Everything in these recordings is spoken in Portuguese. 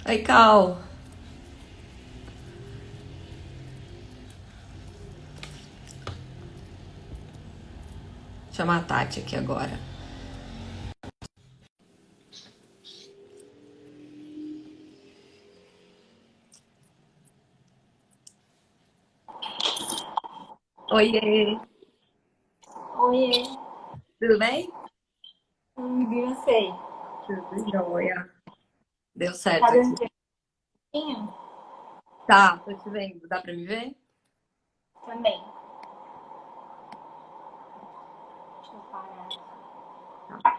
Oi, Cal. Chamar a Tati aqui agora. Oiê, Oiê, tudo bem? vi você. Tudo jóia. Deu Tá certo dando aqui. certinho? Tá, tô te vendo. Dá pra me ver? Também. Deixa eu parar aqui. Tá.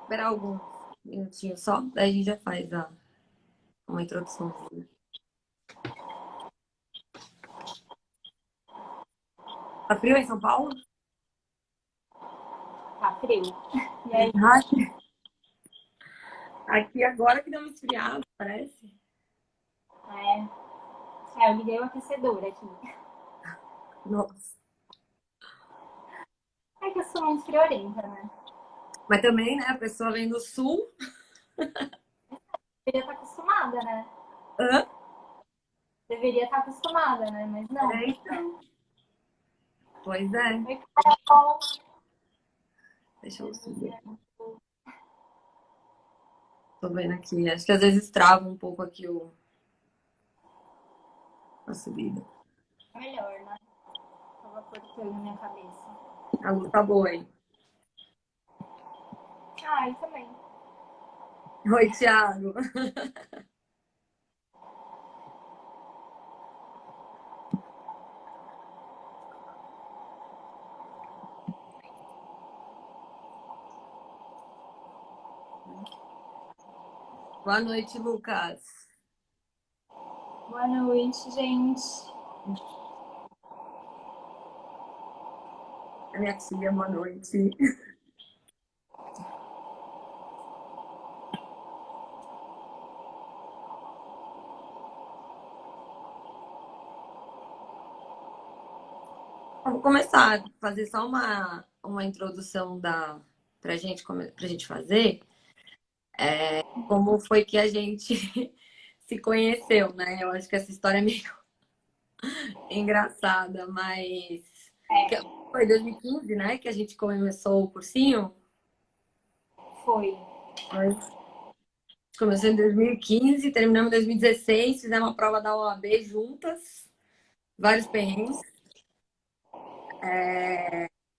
Esperar alguns minutinhos só, daí a gente já faz uma introduçãozinha. Tá frio em São Paulo? Tá frio. E aí? Verdade. Aqui agora que deu uma esfriada, parece. Eu liguei o aquecedor aqui. Nossa. É que eu sou muito friorenta, né? Mas também, né, a pessoa vem do sul. Deveria estar acostumada, né? Hã? Deveria estar acostumada, né? Mas não. É, então. Pois é. Oi, Carol. Deixa eu subir aqui. Tô vendo aqui. Acho que às vezes trava um pouco aqui a subida. Melhor, né? Tava cortando minha cabeça. A luz tá boa aí. Ah, e também. Oi, Thiago. Boa noite, Lucas. Boa noite, gente. A minha tia, boa noite. Vamos começar a fazer só uma introdução pra gente fazer como foi que a gente se conheceu, né? Eu acho que essa história é meio engraçada, mas que foi 2015, né? Que a gente começou o cursinho. Foi. Foi. Começou em 2015, terminamos em 2016, fizemos a prova da OAB juntas, vários perrengues.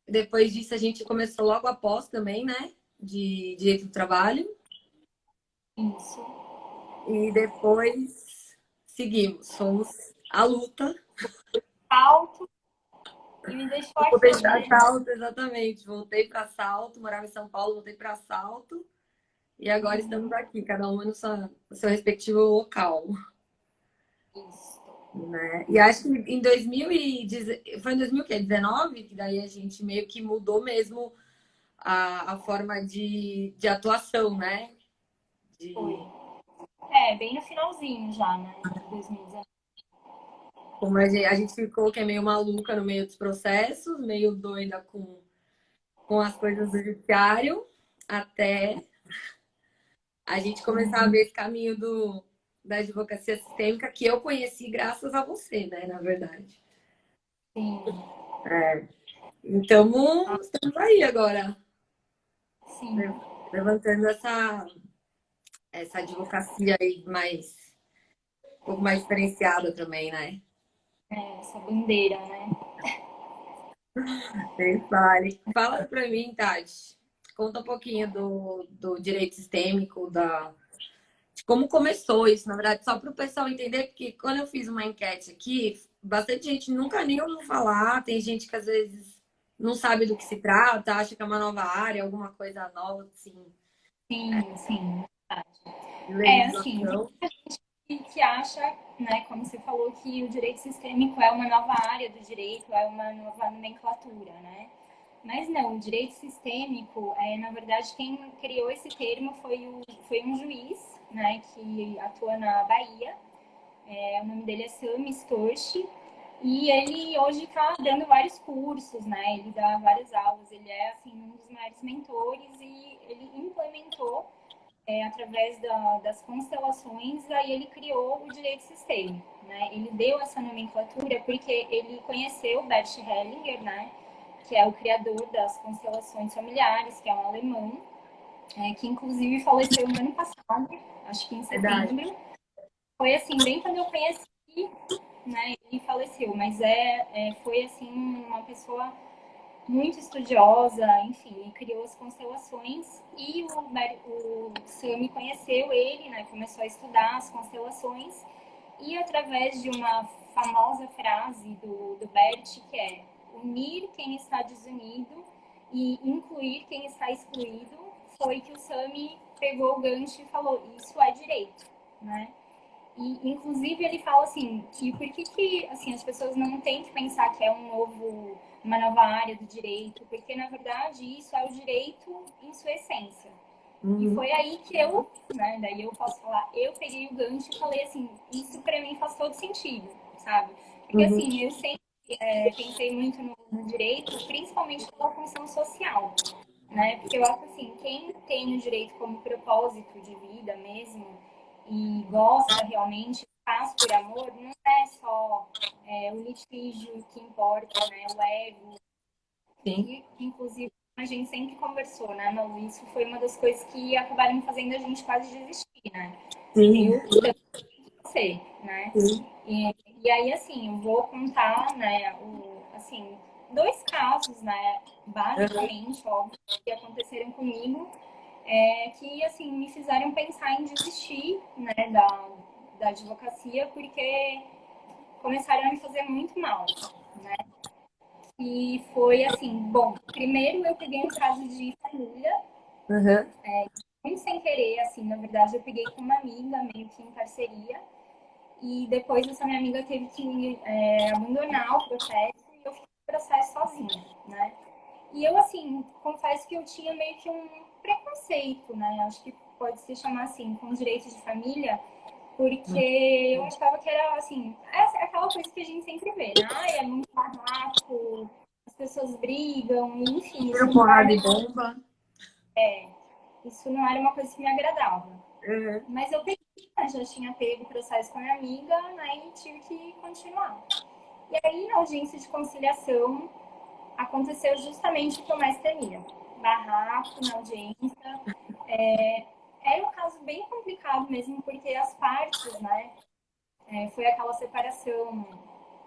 Depois disso, a gente começou logo após também, né? De direito do trabalho. Isso. E depois seguimos, fomos à luta. Alto e me deixou Voltei aqui, para né? Salto, exatamente. Voltei para Salto, morava em São Paulo, voltei para Salto. E agora estamos Uhum. aqui, cada uma no seu respectivo local. Isso. Né? E acho que em 2010, foi em 2019 que daí a gente meio que mudou mesmo a forma de atuação, né? Foi. De Bem no finalzinho já, né? De 2019. como a gente ficou que é meio maluca no meio dos processos, meio doida com as coisas do judiciário, até a gente começar a ver esse caminho da advocacia sistêmica que eu conheci graças a você, né? Na verdade. Sim, Então, estamos aí agora, sim. né? Levantando essa advocacia aí um pouco mais diferenciada também, né? Essa bandeira, né? Vale. Fala pra mim, Tati. Conta um pouquinho do direito sistêmico, de como começou isso, na verdade, só para o pessoal entender, porque quando eu fiz uma enquete aqui, bastante gente nunca nem ouviu falar, tem gente que às vezes não sabe do que se trata, acha que é uma nova área, alguma coisa nova, assim, Sim, sim. de Assim, tem legislação. gente que acha, né, como você falou, que o direito sistêmico é uma nova área do direito, é uma nova nomenclatura, né? Mas não, o direito sistêmico, na verdade, quem criou esse termo foi um juiz, né, que atua na Bahia. O nome dele é Sam Storch. E ele hoje está dando vários cursos, né? Ele dá várias aulas, ele é assim um dos maiores mentores e ele implementou através das constelações, aí ele criou o direito sistêmico, né? Ele deu essa nomenclatura porque ele conheceu Bert Hellinger, né? Que é o criador das constelações familiares, que é um alemão, que inclusive faleceu no ano passado, acho que em Verdade. setembro. Foi assim, bem quando eu conheci, né? Ele faleceu, mas foi assim uma pessoa muito estudiosa, enfim, criou as constelações e o Sami conheceu ele, né? Começou a estudar as constelações e através de uma famosa frase do Bert, que é unir quem está desunido e incluir quem está excluído, foi que o Sami pegou o gancho e falou, isso é direito, né? E, inclusive, ele fala assim, que por que assim, as pessoas não têm que pensar que é uma nova área do direito, porque, na verdade, isso é o direito em sua essência. E Uhum. foi aí que eu, né, daí eu posso falar, eu peguei o gancho e falei assim, isso para mim faz todo sentido, sabe? Porque, Uhum. assim, eu sempre pensei muito no direito, principalmente pela função social, né? Porque eu acho assim, quem tem o direito como propósito de vida mesmo e gosta realmente, faz por amor, não é só o litígio que importa, né? O ego, Sim. que inclusive a gente sempre conversou, né, Malu? Isso foi uma das coisas que acabaram fazendo a gente quase desistir, né? Sim. Eu e você, né? Sim. E aí, assim, eu vou contar, né, assim, dois casos, né, Uhum. basicamente, óbvio, que aconteceram comigo, que, assim, me fizeram pensar em desistir, né, da advocacia, porque começaram a me fazer muito mal, né? E foi assim, bom, primeiro eu peguei um caso de família, Uhum. muito sem querer, assim, na verdade eu peguei com uma amiga, meio que em parceria, e depois essa minha amiga teve que abandonar o processo e eu fiquei no processo sozinha, né? E eu, assim, confesso que eu tinha meio que um preconceito, né? Acho que pode se chamar assim, com direito de família, porque eu achava que era, assim, aquela coisa que a gente sempre vê, né? Ai, é muito barraco, as pessoas brigam, enfim, Tiro, porrada e bomba. isso não era uma coisa que me agradava. Uhum. Mas eu peguei, né? Já tinha pego o processo com a minha amiga, né? E tive que continuar. E aí, na audiência de conciliação, aconteceu justamente o que eu mais temia. Barraco na audiência. Era um caso bem complicado mesmo, porque as partes, né? Foi aquela separação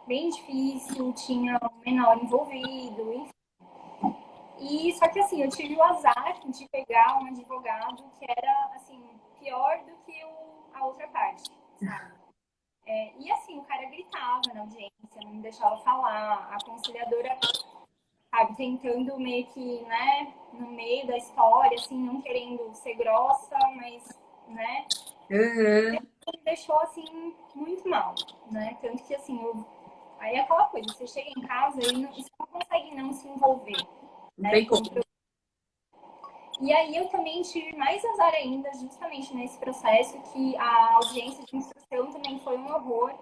bem difícil, tinha um menor envolvido, enfim. E só que assim, eu tive o azar de pegar um advogado que era assim, pior do que a outra parte, sabe? E assim, o cara gritava na audiência, não me deixava falar, a conciliadora, sabe, tentando meio que, né, no meio da história, assim, não querendo ser grossa, mas, né, Uhum. me deixou assim muito mal, né? Tanto que assim, aí é aquela coisa, você chega em casa e você não consegue não se envolver, Não né, tem com como. E aí eu também tive mais azar ainda, justamente nesse processo, que a audiência de instrução também foi um horror,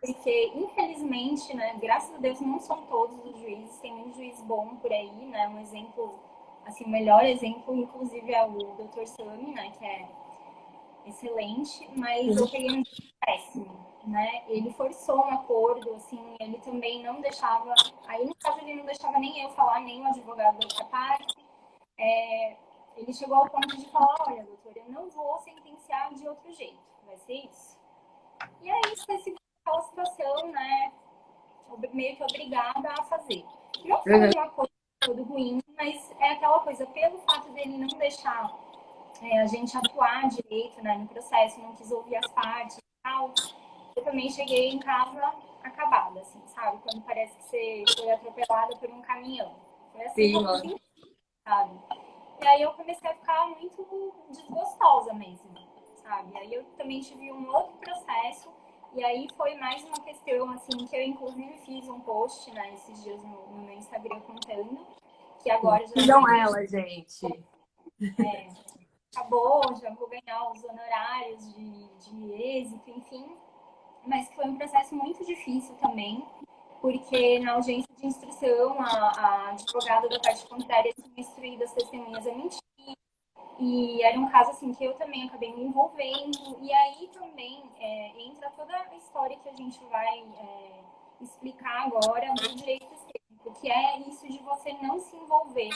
porque infelizmente, né, graças a Deus não são todos os juízes, tem um juiz bom por aí, né, um exemplo, assim, o melhor exemplo, inclusive, é o Dr. Sami, né, que é excelente, mas eu peguei um péssimo, né, ele forçou um acordo, assim, ele também não deixava, aí no caso ele não deixava nem eu falar, nem o advogado da outra parte, ele chegou ao ponto de falar, olha, doutor, eu não vou sentenciar de outro jeito, vai ser isso. E aí você se aquela situação, né, meio que obrigada a fazer. Não foi Uhum. uma coisa todo ruim, mas é aquela coisa, pelo fato dele não deixar a gente atuar direito, né, no processo, não quis ouvir as partes e tal, eu também cheguei em casa acabada, assim, sabe? Quando parece que você foi atropelada por um caminhão. Foi assim que Sim, eu me ó. senti, sabe? E aí eu comecei a ficar muito desgostosa mesmo, sabe? Aí eu também tive um outro processo, e aí foi mais uma questão, assim, que eu inclusive fiz um post, né, esses dias no meu Instagram contando, que agora já Sigam foi, ela, gente. acabou, já vou ganhar os honorários de êxito, enfim, mas que foi um processo muito difícil também, porque na audiência de instrução a advogada da parte contrária tinha instruído as testemunhas a mentir. E era um caso assim que eu também acabei me envolvendo. E aí também entra toda a história que a gente vai explicar agora do direito sistêmico, que é isso de você não se envolver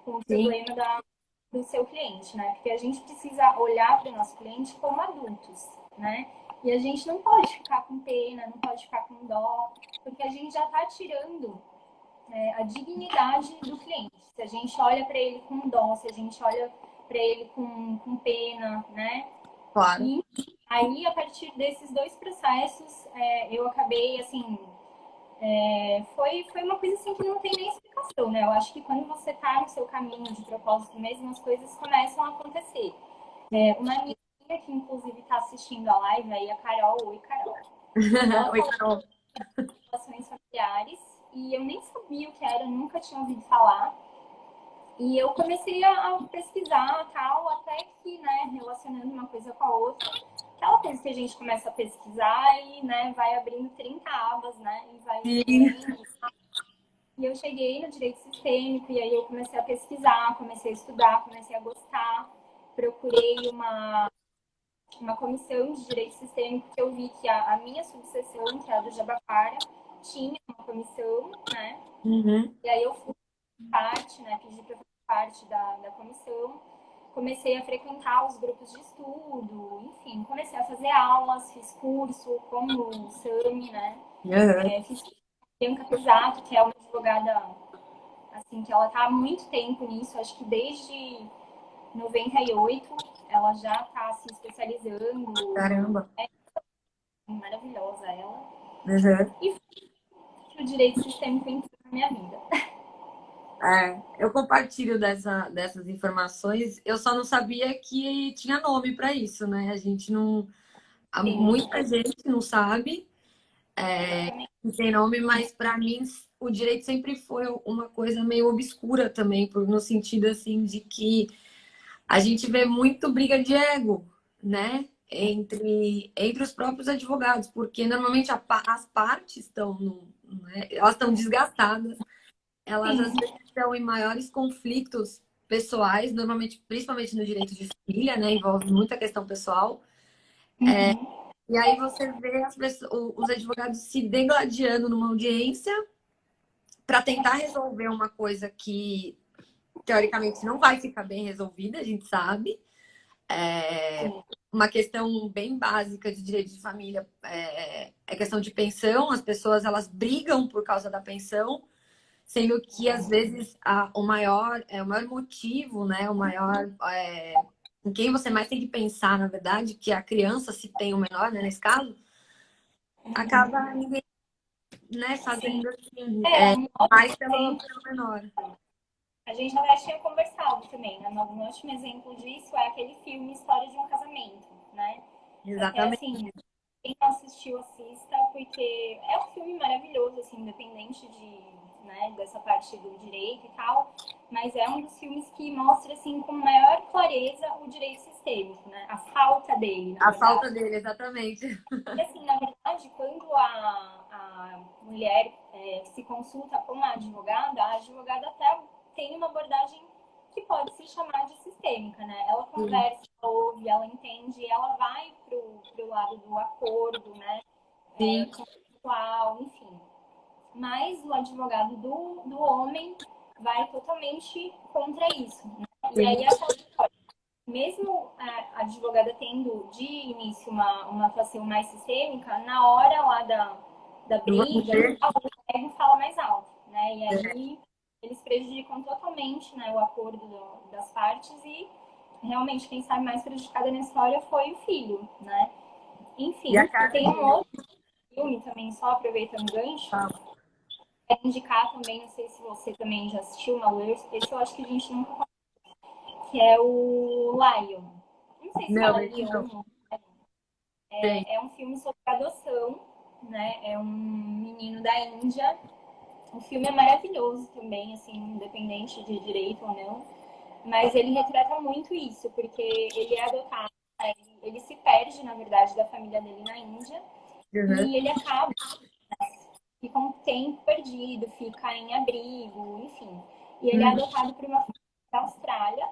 com o Sim, problema do seu cliente, né? Porque a gente precisa olhar para o nosso cliente como adultos, né? E a gente não pode ficar com pena, não pode ficar com dó, porque a gente já está tirando a dignidade do cliente. Se a gente olha para ele com dó, se a gente olha para ele com pena, né? claro. E aí, a partir desses dois processos, eu acabei, assim, foi uma coisa assim que não tem nem explicação, né? Eu acho que quando você tá no seu caminho de propósito mesmo, as coisas começam a acontecer. Uma amiga que, inclusive, está assistindo a live aí, a Carol. Oi, Carol. Ela Oi, falou Carol. de relações familiares e eu nem sabia o que era, nunca tinha ouvido falar. E eu comecei a pesquisar tal, até que, né, relacionando uma coisa com a outra, aquela coisa que a gente começa a pesquisar e, né, vai abrindo 30 abas, né, e vai Sim. entendendo. E eu cheguei no direito sistêmico e aí eu comecei a pesquisar, comecei a estudar, comecei a gostar. Procurei uma comissão de direito sistêmico que eu vi que a minha subseção, que é a do Jabaquara, tinha uma comissão, né? Uhum. E aí eu fui parte, né, pedi para fazer parte da comissão, comecei a frequentar os grupos de estudo, enfim, comecei a fazer aulas, fiz curso como o SAMI, né, Uhum. fiz Bianca Pesato, que é uma advogada, assim, que ela tá há muito tempo nisso, acho que desde 98 ela já está se especializando, Caramba. maravilhosa ela, Uhum. e o direito sistêmico entrou na minha vida. Eu compartilho dessas informações. Eu só não sabia que tinha nome para isso, né? A gente não. Sim, Muita gente não sabe exatamente. que tem nome, mas para mim o direito sempre foi uma coisa meio obscura também, no sentido assim de que a gente vê muito briga de ego, né? Entre os próprios advogados, porque normalmente as partes estão, né? Elas estão desgastadas, elas às Sim. vezes estão em maiores conflitos pessoais, normalmente, principalmente no direito de família, né? Envolve muita questão pessoal. Uhum. E aí você vê os advogados se degladiando numa audiência para tentar resolver uma coisa que teoricamente não vai ficar bem resolvida, a gente sabe. Sim. Uma questão bem básica de direito de família é questão de pensão. As pessoas elas brigam por causa da pensão, sendo que às vezes o maior motivo, né, em quem você mais tem que pensar, na verdade, que é a criança, se tem o menor, né, nesse caso, acaba ninguém, né, Sim. fazendo assim, Um ótimo mais exemplo, pelo menor. a gente até tinha conversado também, né? Um ótimo exemplo disso é aquele filme História de um Casamento, né? Até Exatamente. assim, quem não assistiu, assista, porque é um filme maravilhoso, assim, independente né, dessa parte do direito e tal, mas é um dos filmes que mostra, assim, com maior clareza o direito sistêmico, né? A falta dele, na A falta verdade. dele, exatamente. E, assim, na verdade, quando a mulher se consulta com a advogada até tem uma abordagem que pode se chamar de sistêmica, né? Ela Sim. conversa, ela ouve, ela entende, ela vai pro lado do acordo, né? Sim. Consensual, enfim. Mas o advogado do homem vai totalmente contra isso, né? E Sim. aí, aquela mesmo a advogada tendo de início uma atuação mais sistêmica, na hora lá da Vamos briga, ver. o ego fala mais alto, né? E aí eles prejudicam totalmente, né, o acordo das partes e realmente quem sai mais prejudicada na história foi o filho, né? E a Enfim, e tem um Carmen, outro filme também, só aproveitando o gancho, é indicar também, não sei se você também já assistiu, Mauer, esse eu acho que a gente nunca, que é o Lion. Não sei se não, fala esse não. Leon. Tem. É um filme sobre adoção, né? É um menino da Índia. O filme é maravilhoso também, assim, independente de direito ou não. Mas ele retrata muito isso, porque ele é adotado, né? Ele se perde, na verdade, da família dele na Índia. Uhum. E ele acaba, ficam tempo perdido, fica em abrigo, enfim. E ele é adotado por uma família da Austrália,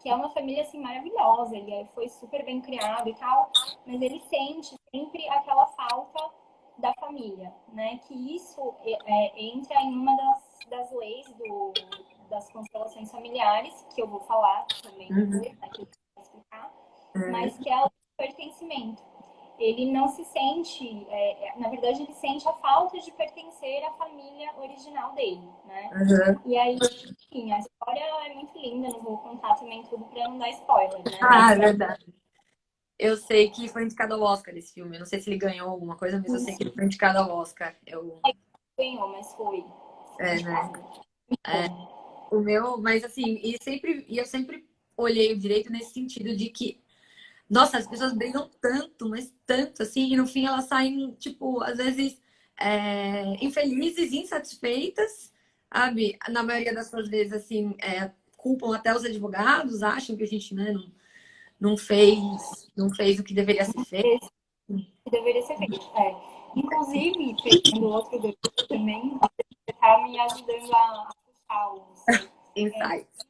que é uma família assim maravilhosa, ele foi super bem criado e tal, mas ele sente sempre aquela falta da família, né? Que isso entra em uma das leis das constelações familiares, que eu vou falar também depois, né, que eu vou explicar, mas que é o pertencimento. Ele não se sente, na verdade, ele sente a falta de pertencer à família original dele, né? E aí, enfim, a história é muito linda, não vou contar também tudo pra não dar spoiler, né? Ah, é verdade. Eu sei que foi indicado ao Oscar esse filme. Eu não sei se ele ganhou alguma coisa, mas eu sei que ele foi indicado ao Oscar. Ganhou, mas foi. É, né? O meu, mas assim, e eu sempre olhei o direito nesse sentido de que, nossa, as pessoas brigam tanto, mas tanto, assim, e no fim elas saem, tipo, às vezes infelizes, insatisfeitas, sabe? Na maioria das suas vezes, assim, culpam até os advogados, acham que a gente, né, não fez o que deveria ser feito. Esse que deveria ser feito. Inclusive, pegando outro gancho também, você tá me ajudando a puxar os Insights.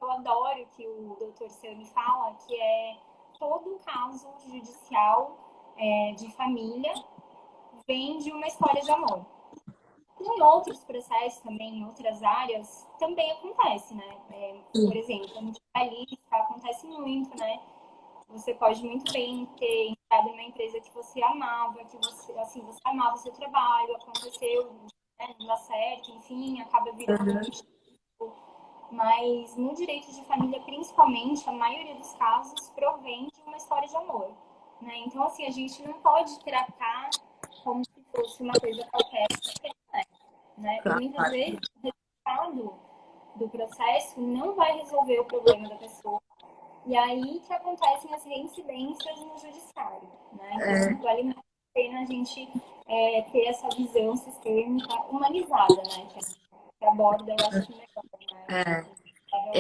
eu adoro que o doutor Sami fala, que é todo caso judicial de família vem de uma história de amor. Em outros processos também, em outras áreas, também acontece, né? Por exemplo, a gente acontece muito, né? Você pode muito bem ter entrado em uma empresa que você amava, que você, assim, você amava o seu trabalho, aconteceu, né, não dá certo, enfim, acaba virando mas no direito de família, principalmente, a maioria dos casos provém de uma história de amor, né? Então, assim, a gente não pode tratar como se fosse uma coisa qualquer, né? E muitas vezes o resultado do processo não vai resolver o problema da pessoa. E aí que acontecem as reincidências no judiciário, né? Então, vale muito a pena a gente ter essa visão sistêmica humanizada, né? Que aborda, eu acho que melhor, né?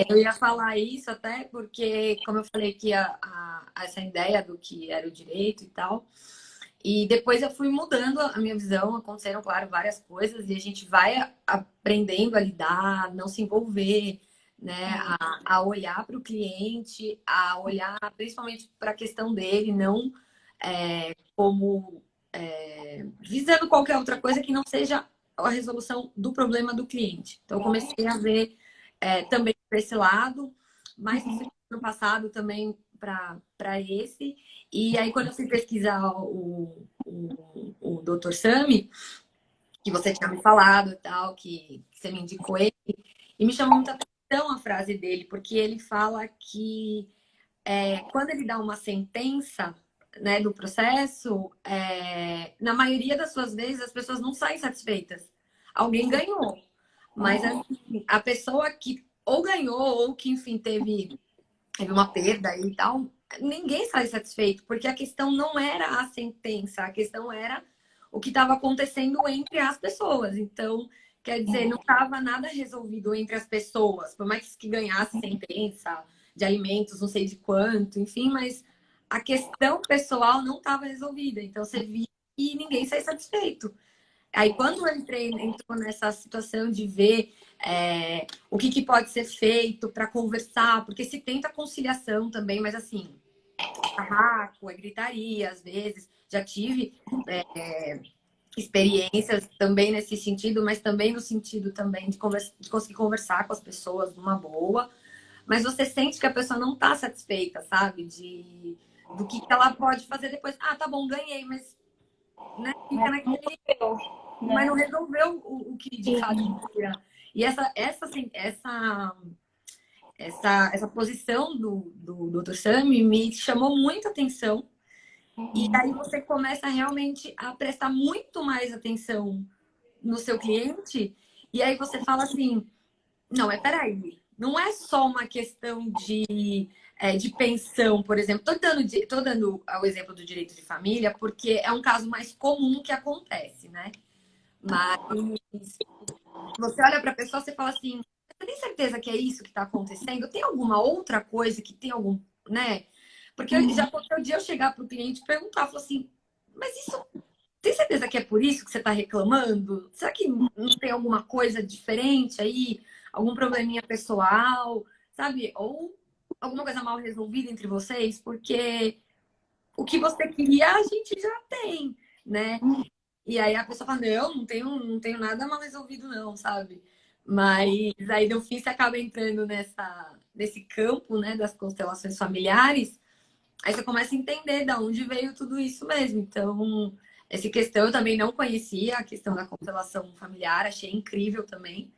Eu ia falar isso até porque, como eu falei que essa ideia do que era o direito e tal, e depois eu fui mudando a minha visão, aconteceram, claro, várias coisas, e a gente vai aprendendo a lidar, não se envolver, né? A olhar para o cliente, a olhar principalmente para a questão dele, não como visando qualquer outra coisa que não seja a resolução do problema do cliente. Então, eu comecei a ver também para esse lado, mais no passado também para esse. E aí, quando eu fui pesquisar o Dr. Sami, que você tinha me falado e tal, que você me indicou ele, e me chamou muita atenção a frase dele, porque ele fala que quando ele dá uma sentença, né, do processo, na maioria das suas vezes as pessoas não saem satisfeitas. Alguém ganhou, mas assim, a pessoa que ou ganhou ou que, enfim, teve uma perda aí e tal, ninguém sai satisfeito, porque a questão não era a sentença, a questão era o que estava acontecendo entre as pessoas. Então, quer dizer, não estava nada resolvido entre as pessoas, por mais que ganhasse sentença de alimentos, não sei de quanto, enfim, mas a questão pessoal não estava resolvida. Então, você via que ninguém sai satisfeito. Aí, quando eu entrou nessa situação de ver o que pode ser feito para conversar, porque se tenta conciliação também, mas assim, barraco, gritaria, às vezes. Já tive experiências também nesse sentido, mas também no sentido também de conseguir conversar com as pessoas numa boa. Mas você sente que a pessoa não está satisfeita, sabe? Do que ela pode fazer depois. Ah, tá bom, ganhei, mas né, fica naquele. Mas não resolveu o que de fato queria. E essa posição do Dr. Sami me chamou muita atenção. E aí você começa realmente a prestar muito mais atenção no seu cliente. E aí você fala assim, não, peraí, não é só uma questão de pensão, por exemplo. Tô dando o exemplo do direito de família, porque é um caso mais comum que acontece, né? Mas você olha para a pessoa e fala assim, você tem certeza que é isso que está acontecendo? Tem alguma outra coisa que tem algum, né? Porque já aconteceu o dia eu chegar para o cliente e perguntar, falar assim, mas isso tem certeza que é por isso que você está reclamando? Será que não tem alguma coisa diferente aí? Algum probleminha pessoal, sabe? Ou alguma coisa mal resolvida entre vocês? Porque o que você queria a gente já tem, né? E aí a pessoa fala, não tenho nada mal resolvido não, sabe? Mas aí no fim você acaba entrando nesse campo, né, das constelações familiares. Aí você começa a entender de onde veio tudo isso mesmo. Então, essa questão eu também não conhecia, a questão da constelação familiar, achei incrível também.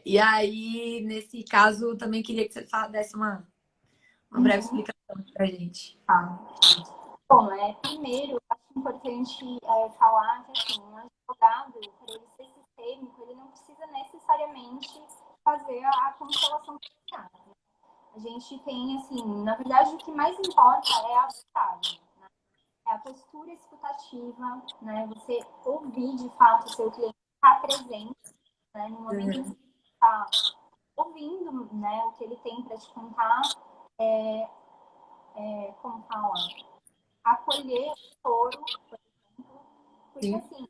E aí, nesse caso, eu também queria que você desse uma breve explicação pra gente. Tá. Bom, primeiro, acho importante falar que assim, um advogado, para ele ser sistêmico, ele não precisa necessariamente fazer a constelação familiar. A gente tem, assim, na verdade, o que mais importa é a abordagem, né? É a postura escutativa, né? Você ouvir de fato o seu cliente, estar presente, né? No momento em que você está ouvindo, né, o que ele tem para te contar, como fala, acolher o choro, por exemplo, porque Sim. assim,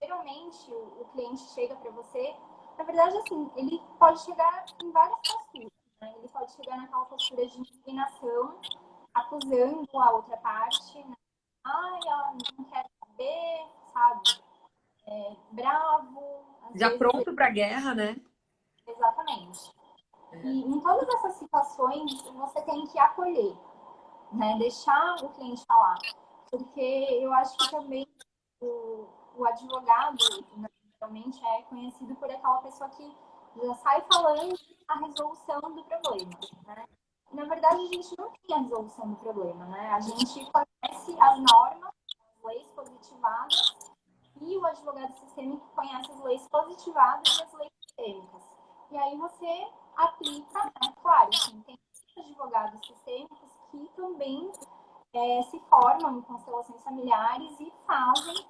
geralmente o cliente chega para você, na verdade, assim, ele pode chegar em várias posturas, né? Ele pode chegar naquela postura de indignação, acusando a outra parte, né? Ai, ela não quer saber, sabe? Bravo, às Já vezes, pronto pra guerra, né? exatamente. E em todas essas situações, você tem que acolher, né? Deixar o cliente falar. Porque eu acho que também o advogado, né, realmente é conhecido por aquela pessoa que já sai falando a resolução do problema, né? Na verdade, a gente não tem a resolução do problema, né? A gente conhece as normas, as leis positivadas, e o advogado sistêmico conhece as leis positivadas e as leis sistêmicas. E aí você aplica, né? Claro, assim, tem advogados sistêmicos que também se formam em constelações familiares e fazem.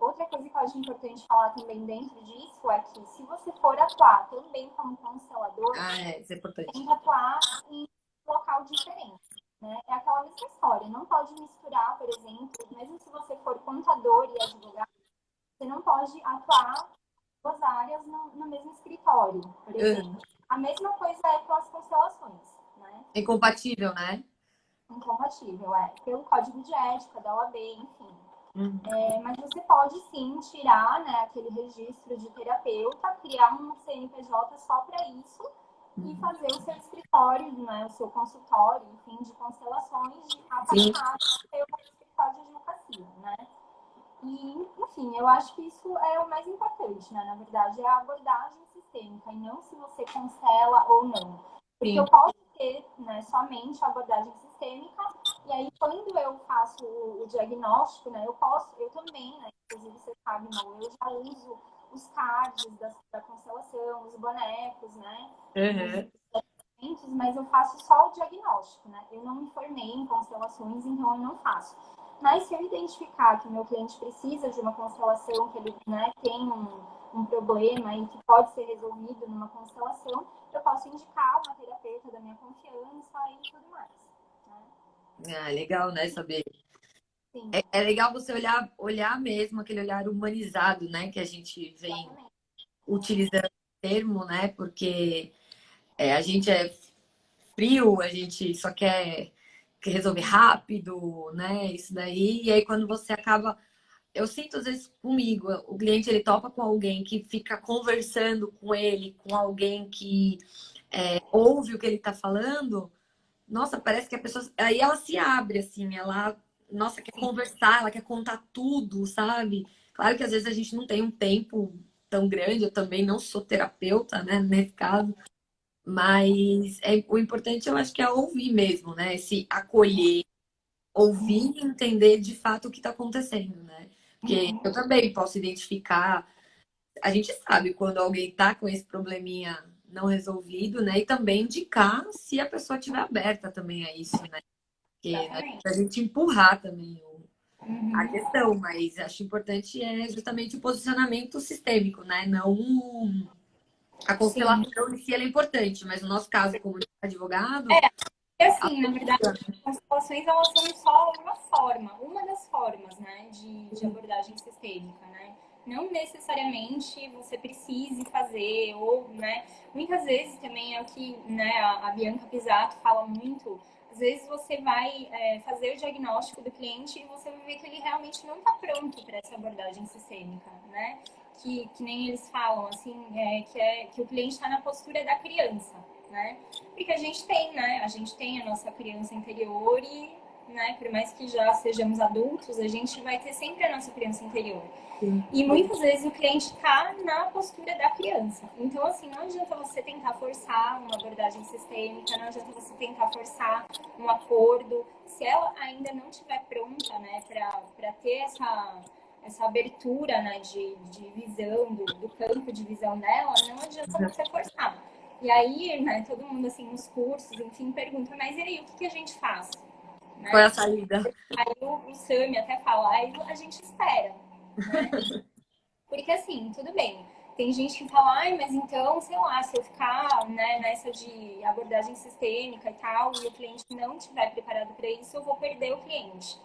Outra coisa que eu acho importante falar também dentro disso é que se você for atuar também como constelador, Isso é importante. tem que atuar em um local diferente. Né? É aquela mesma história. Não pode misturar, por exemplo, mesmo se você for contador e advogado, você não pode atuar duas áreas no mesmo escritório, por exemplo. A mesma coisa é com as constelações. Né? É incompatível, né? Incompatível, pelo código de ética da OAB, enfim. Mas você pode sim tirar, né, aquele registro de terapeuta, criar um CNPJ só para isso e fazer o seu escritório, né, o seu consultório, enfim, de constelações apartado do seu escritório de advocacia, né? E, enfim, eu acho que isso é o mais importante, né? Na verdade, é a abordagem sistêmica e não se você constela ou não. Porque Sim. eu posso ter, né, somente a abordagem sistêmica e aí quando eu faço o diagnóstico, né, eu também, né, inclusive você sabe, não, eu já uso os cards da constelação, os bonecos, né? Mas eu faço só o diagnóstico, né? Eu não me formei em constelações, então eu não faço. Mas se eu identificar que o meu cliente precisa de uma constelação, que ele, né, tem um problema e que pode ser resolvido numa constelação, eu posso indicar uma terapeuta da minha confiança e tudo mais. Né? Legal, né? Saber. Sim. É legal você olhar mesmo, aquele olhar humanizado, né? Que a gente vem utilizando o termo, né? Porque a gente é frio, a gente só quer resolver rápido, né? Isso daí. E aí, quando você acaba. Eu sinto às vezes comigo, o cliente ele topa com alguém que fica conversando com ele, com alguém que ouve o que ele está falando. Nossa, parece que a pessoa. Aí ela se abre, assim, nossa, quer conversar, ela quer contar tudo, sabe? Claro que às vezes a gente não tem um tempo tão grande, eu também não sou terapeuta, né, nesse caso. Mas o importante eu acho que é ouvir mesmo, né? Se acolher, ouvir e entender de fato o que está acontecendo, né? Porque eu também posso identificar, a gente sabe quando alguém está com esse probleminha não resolvido, né? E também indicar se a pessoa estiver aberta também a isso, né? Porque a gente empurrar também a questão, mas acho importante justamente o posicionamento sistêmico, né? Não a constelação em si ela é importante, mas no nosso caso, como advogado, E assim, na verdade, as constelações elas são só uma das formas, né, de abordagem sistêmica, né? Não necessariamente você precise fazer, ou, né, muitas vezes também é o que, né, a Bianca Pisato fala muito. Às vezes você vai fazer o diagnóstico do cliente e você vai ver que ele realmente não está pronto para essa abordagem sistêmica, né? Que nem eles falam, assim, que o cliente está na postura da criança, né? Porque a gente tem, né? A gente tem a nossa criança interior e, né, por mais que já sejamos adultos, a gente vai ter sempre a nossa criança interior. Sim. E muitas vezes o cliente está na postura da criança. Então, assim, não adianta você tentar forçar uma abordagem sistêmica, não adianta você tentar forçar um acordo. Se ela ainda não estiver pronta, né, para ter essa abertura, né, de visão, do campo de visão dela, não adianta você forçar. E aí, né, todo mundo, assim, nos cursos, enfim, pergunta, mas e aí, o que a gente faz? Qual é Né? a saída? Aí o Sami até fala, aí a gente espera, né? Porque assim, tudo bem. Tem gente que fala, ai, mas então, sei lá, se eu ficar, né, nessa de abordagem sistêmica e tal, e o cliente não estiver preparado para isso, eu vou perder o cliente.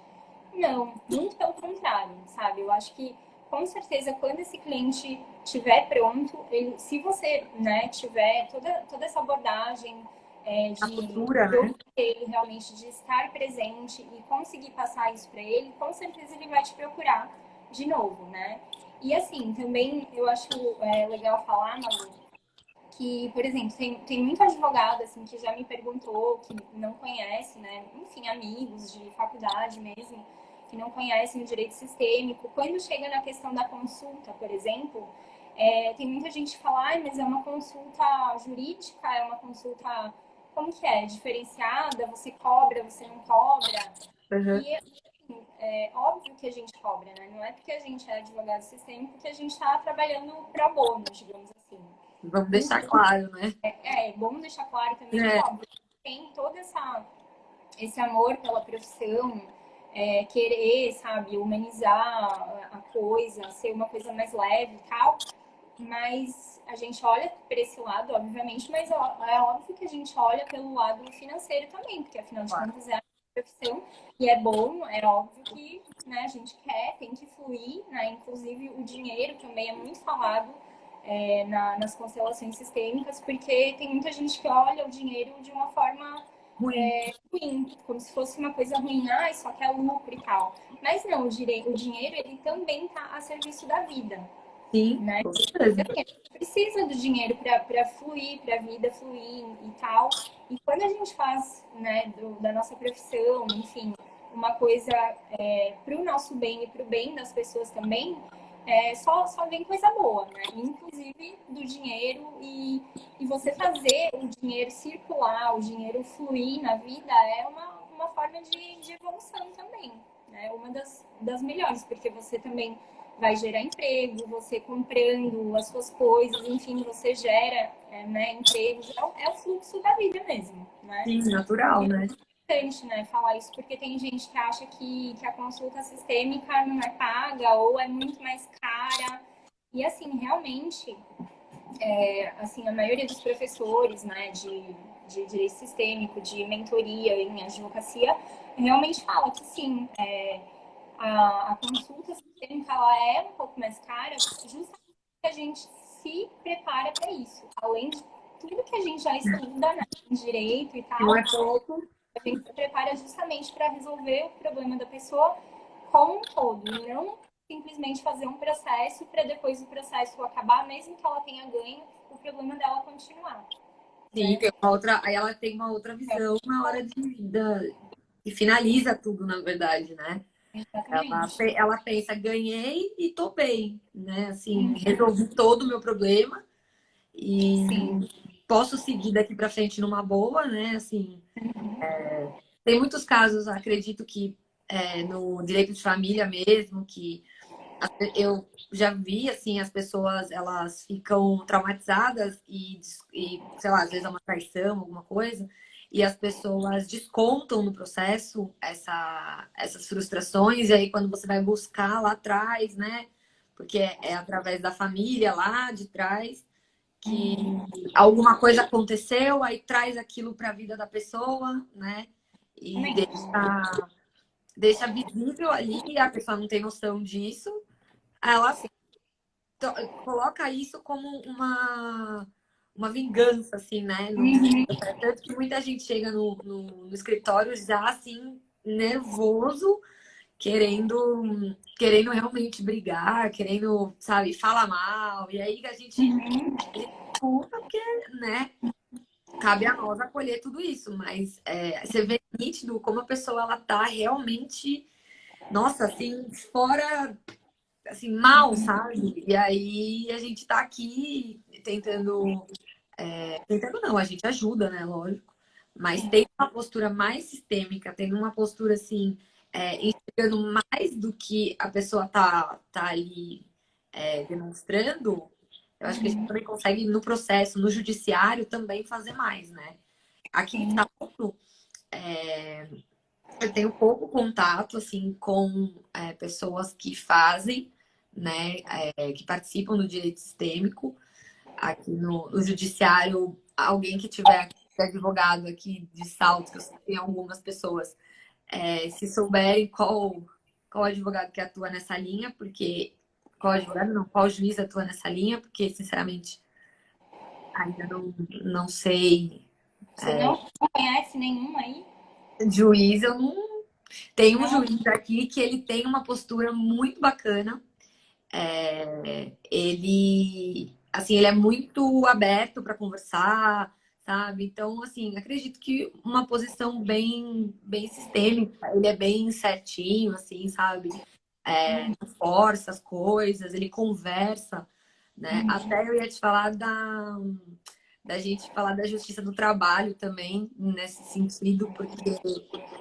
Não, muito pelo contrário, sabe? Eu acho que, com certeza, quando esse cliente estiver pronto, ele, se você, né, tiver toda essa abordagem A de cultura, né? ouvir ele realmente, de estar presente e conseguir passar isso para ele, com certeza ele vai te procurar de novo, né? E assim, também eu acho legal falar, Malu, que, por exemplo, tem muito advogado assim, que já me perguntou, que não conhece, né? Enfim, amigos de faculdade mesmo, que não conhecem o direito sistêmico. Quando chega na questão da consulta, por exemplo, tem muita gente que fala, mas é uma consulta jurídica, é uma consulta, como que é? Diferenciada, você cobra, você não cobra. Uhum. E assim, é óbvio que a gente cobra, né? Não é porque a gente é advogado sistêmico que a gente está trabalhando pro bono, digamos assim. Vamos deixar Então, claro, né? é bom deixar claro também que, É, óbvio, tem todo esse amor pela profissão, querer, sabe, humanizar a coisa, ser uma coisa mais leve e tal, mas a gente olha para esse lado, obviamente, mas é óbvio que a gente olha pelo lado financeiro também, porque afinal de claro. contas é a profissão e é bom, é óbvio que, né, a gente quer, tem que fluir, né? Inclusive o dinheiro também é muito falado nas constelações sistêmicas, porque tem muita gente que olha o dinheiro de uma forma Ruim. ruim, como se fosse uma coisa ruim, só que é lucro e tal. Mas não, o dinheiro ele também está a serviço da vida, Sim, né? com certeza. Então, a gente precisa do dinheiro para fluir, para a vida fluir e tal. E quando a gente faz, né, da nossa profissão, enfim, uma coisa para o nosso bem e para o bem das pessoas também, só vem coisa boa, né? Inclusive do dinheiro e você fazer o dinheiro circular, o dinheiro fluir na vida é uma forma de evolução também, né? Uma das melhores, porque você também vai gerar emprego, você comprando as suas coisas, enfim, você gera né, empregos, é o fluxo da vida mesmo, né? Sim, natural, né? É importante, né, falar isso, porque tem gente que acha que a consulta sistêmica não é paga ou é muito mais cara. E assim, realmente, assim, a maioria dos professores, né, de direito sistêmico, de mentoria em advocacia, realmente fala que sim, a consulta sistêmica ela é um pouco mais cara, justamente porque a gente se prepara para isso. Além de tudo que a gente já estuda, né, em direito e Não tal, é pouco. a gente se prepara justamente para resolver o problema da pessoa como um todo, e não simplesmente fazer um processo para depois do processo acabar, mesmo que ela tenha ganho, o problema dela continuar, Sim, né? tem uma outra, aí ela tem uma outra visão na hora e finaliza tudo, na verdade, né? Exatamente. Ela pensa, ganhei e tô bem, né? Assim, Uhum. resolvi todo o meu problema e Sim. posso seguir daqui para frente numa boa, né? Assim, Uhum. tem muitos casos, acredito que no direito de família mesmo, que eu já vi, assim, as pessoas, elas ficam traumatizadas sei lá, às vezes é uma traição, alguma coisa, e as pessoas descontam no processo essas frustrações, e aí quando você vai buscar lá atrás, né, porque é através da família lá de trás, que alguma coisa aconteceu, aí traz aquilo para a vida da pessoa, né? E deixa visível ali, a pessoa não tem noção disso. Ela coloca isso como uma vingança, assim, né? Tanto que muita gente chega no escritório já assim, nervoso, querendo realmente brigar, querendo, sabe, falar mal. E aí a gente escuta, porque, né? Cabe a nós acolher tudo isso, mas você vê nítido como a pessoa ela tá realmente, nossa, assim, fora, assim, mal, sabe? E aí a gente tá aqui tentando não, a gente ajuda, né, lógico, mas tem uma postura mais sistêmica, tem uma postura, assim, enxergando mais do que a pessoa tá ali demonstrando. Eu acho que a gente também consegue, no processo, no judiciário, também fazer mais, né? Aqui em Salto, eu tenho pouco contato, assim, com pessoas que fazem, né, que participam do direito sistêmico. Aqui no judiciário, alguém que tiver advogado aqui de Salto, que eu sei que tem algumas pessoas, se souberem qual advogado que atua nessa linha, porque... Qual advogado não, qual juiz atua nessa linha, porque, sinceramente, ainda não sei. Você não conhece nenhum aí? Juiz, eu não. Tem um Não? juiz aqui que ele tem uma postura muito bacana. Ele, assim, ele é muito aberto para conversar, sabe? Então, assim, acredito que uma posição bem sistêmica. Ele é bem certinho, assim, sabe? Não força as coisas, ele conversa, né? Até eu ia te falar da gente falar da justiça do trabalho também, nesse sentido, porque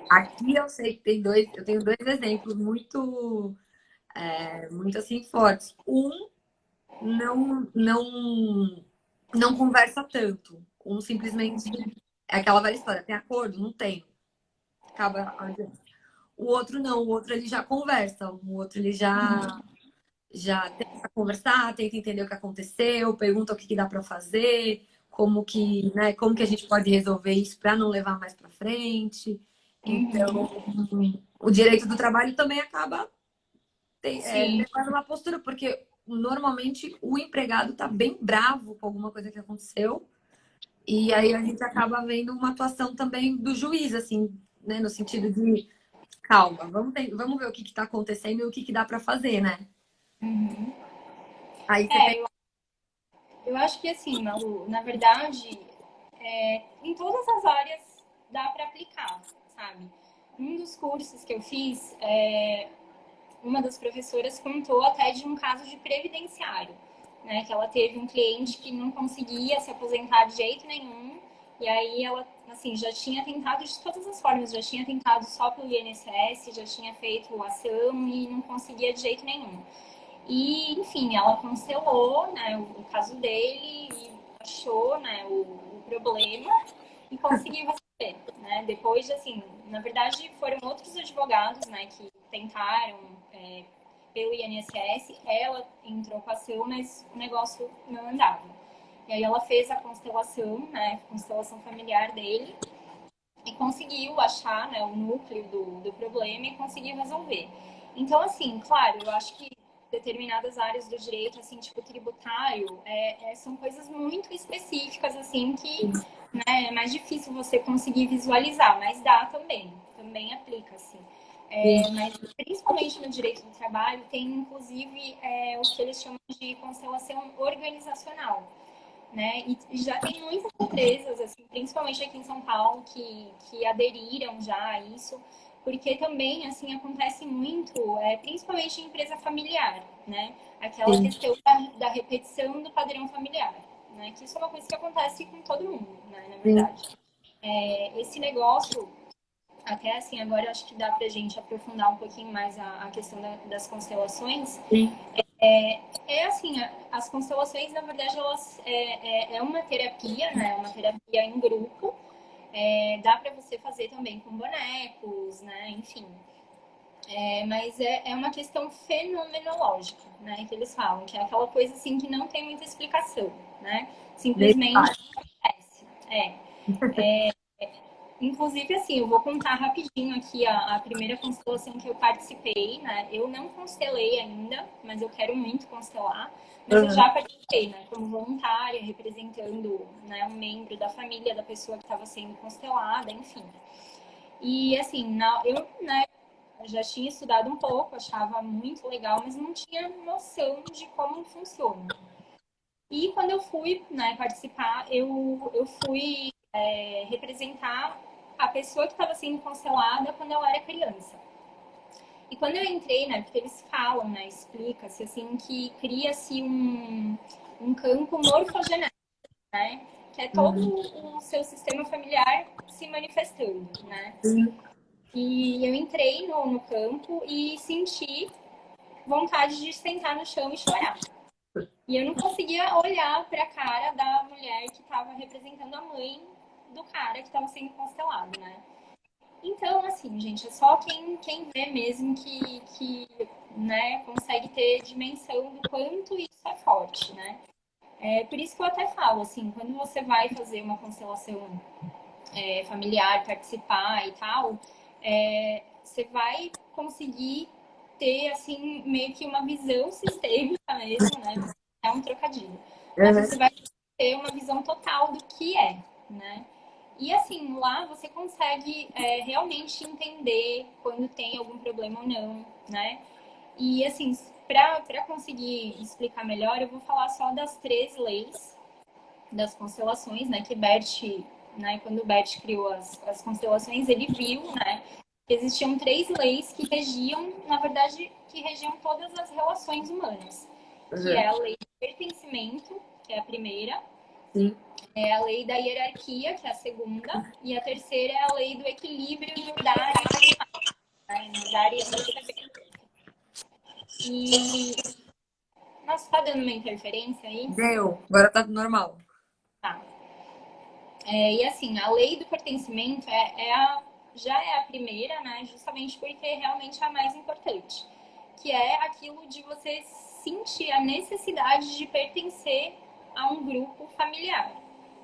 aqui eu sei que eu tenho dois exemplos muito assim fortes. Um não conversa tanto. Um simplesmente é aquela velha história, tem acordo? Não tem. Acaba a audiência. O outro não, o outro ele já conversa, o outro ele já tenta conversar, tenta entender o que aconteceu, pergunta o que dá para fazer, como que a gente pode resolver isso para não levar mais para frente. Então, o direito do trabalho também acaba Sim. levando uma postura, porque normalmente o empregado está bem bravo com alguma coisa que aconteceu, e aí a gente acaba vendo uma atuação também do juiz, assim, né, no sentido de calma, vamos ver o que está acontecendo e o que dá para fazer, né? Aí você tem. É, eu acho que assim, Malu, na verdade, em todas as áreas dá para aplicar, sabe? Um dos cursos que eu fiz, uma das professoras contou até de um caso de previdenciário, né? Que ela teve um cliente que não conseguia se aposentar de jeito nenhum, e aí ela, assim, já tinha tentado de todas as formas, já tinha tentado só pelo INSS, já tinha feito ação e não conseguia de jeito nenhum. E, enfim, ela cancelou, né, o caso dele e achou, né, o problema e conseguiu resolver, né? Depois de, assim, na verdade, foram outros advogados, né, que tentaram pelo INSS, ela entrou com a ação, mas o negócio não andava. E aí ela fez a constelação, né, constelação familiar dele e conseguiu achar, né, o núcleo do problema e conseguiu resolver. Então, assim, claro, eu acho que determinadas áreas do direito, assim, tipo tributário, são coisas muito específicas, assim, que, né, é mais difícil você conseguir visualizar, mas dá também aplica, assim. Mas principalmente no direito do trabalho, tem inclusive o que eles chamam de constelação organizacional, né? E já tem muitas empresas, assim, principalmente aqui em São Paulo, que aderiram já a isso, porque também, assim, acontece muito, principalmente em empresa familiar, né? Aquela Sim, questão da repetição do padrão familiar, né? Que isso é uma coisa que acontece com todo mundo, né? Na sim, verdade. Esse negócio, até assim, agora eu acho que dá pra gente aprofundar um pouquinho mais a questão das constelações, sim. assim, as constelações, na verdade, elas uma terapia, né? Uma terapia em grupo. Dá para você fazer também com bonecos, né? Enfim. Mas é uma questão fenomenológica, né? Que eles falam, que é aquela coisa assim que não tem muita explicação, né? Nem Simplesmente faz. acontece. Inclusive, assim, eu vou contar rapidinho aqui a primeira constelação que eu participei, né? Eu não constelei ainda, mas eu quero muito constelar. Mas eu Uhum. já participei, né? Como voluntária, representando, né, um membro da família da pessoa que estava sendo constelada, enfim. E, assim, eu, né, já tinha estudado um pouco, achava muito legal, mas não tinha noção de como funciona. E quando eu fui, né, participar, eu fui representar a pessoa que estava sendo constelada quando eu era criança. E quando eu entrei, né, porque eles falam, né, explica-se assim que cria-se um campo morfogenético, né, que é todo Uhum. o seu sistema familiar se manifestando, né. Sim. E eu entrei no campo e senti vontade de sentar no chão e chorar. E eu não conseguia olhar para a cara da mulher que estava representando a mãe do cara que estava sendo constelado, né? Então, assim, gente, é só quem vê mesmo que né, consegue ter dimensão do quanto isso é forte, né? É por isso que eu até falo, assim, quando você vai fazer uma constelação familiar, participar e tal, você vai conseguir ter, assim, meio que uma visão sistêmica mesmo, né? É um trocadilho. Mas Uhum. você vai ter uma visão total do que é, né? E assim, lá você consegue realmente entender quando tem algum problema ou não, né? E assim, para conseguir explicar melhor, eu vou falar só das 3 leis das constelações, né? Que Bert, né? Quando o Bert criou as constelações, ele viu, né? Que existiam 3 leis que regiam, na verdade, que regiam todas as relações humanas, que é Uhum. a lei do pertencimento, que é a primeira, Sim. é a lei da hierarquia, que é a segunda, e a terceira é a lei do equilíbrio no dar e no tomar, né? No dar e no receber. E, nossa, tá dando uma interferência aí? Deu. Agora tá normal. Tá. E assim, a lei do pertencimento já é a primeira, né? Justamente porque realmente é a mais importante. Que é aquilo de você sentir a necessidade de pertencer a um grupo familiar,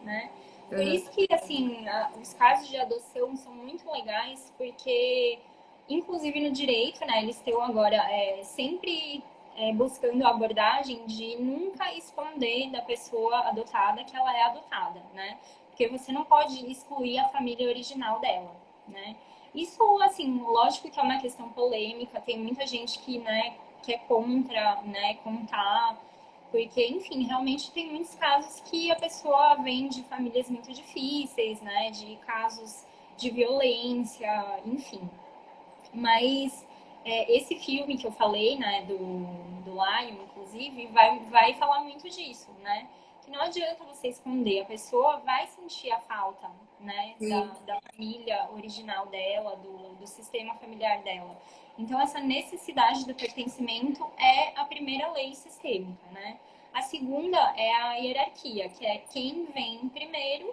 né? Por Uhum. isso que, assim, os casos de adoção são muito legais, porque, inclusive no direito, né, eles estão agora sempre buscando a abordagem de nunca esconder da pessoa adotada que ela é adotada, né? Porque você não pode excluir a família original dela, né? Isso, assim, lógico que é uma questão polêmica, tem muita gente que é contra, né, contar, porque, enfim, realmente tem muitos casos que a pessoa vem de famílias muito difíceis, né, de casos de violência, enfim. Mas esse filme que eu falei, né, do Lion, inclusive, vai falar muito disso, né? Que não adianta você esconder, a pessoa vai sentir a falta, né, Sim. da família original dela, do sistema familiar dela. Então, essa necessidade do pertencimento é a primeira lei sistêmica, né? A segunda é a hierarquia, que é quem vem primeiro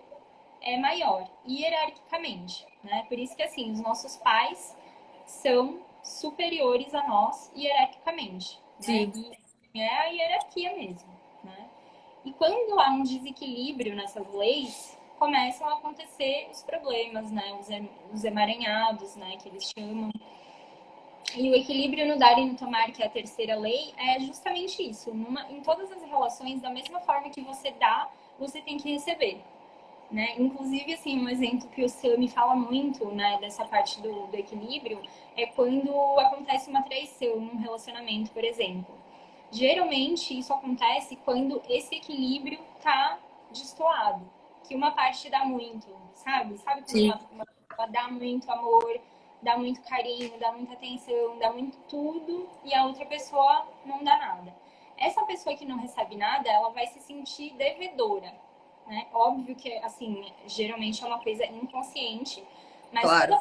é maior, hierarquicamente, né? Por isso que, assim, os nossos pais são superiores a nós hierarquicamente, né? Sim. E é a hierarquia mesmo, né? E quando há um desequilíbrio nessas leis, começam a acontecer os problemas, né? Os emaranhados, né? Que eles chamam. E o equilíbrio no dar e no tomar, que é a terceira lei, é justamente isso. Em todas as relações, da mesma forma que você dá, você tem que receber. Né? Inclusive, assim, um exemplo que o Sam me fala muito, né, dessa parte do equilíbrio, é quando acontece uma traição num relacionamento, por exemplo. Geralmente, isso acontece quando esse equilíbrio tá destoado, que uma parte dá muito, sabe? Sabe quando Sim. uma pessoa dá muito amor, dá muito carinho, dá muita atenção, dá muito tudo, e a outra pessoa não dá nada. Essa pessoa que não recebe nada, ela vai se sentir devedora, né? Óbvio que, assim, geralmente é uma coisa inconsciente, mas Claro.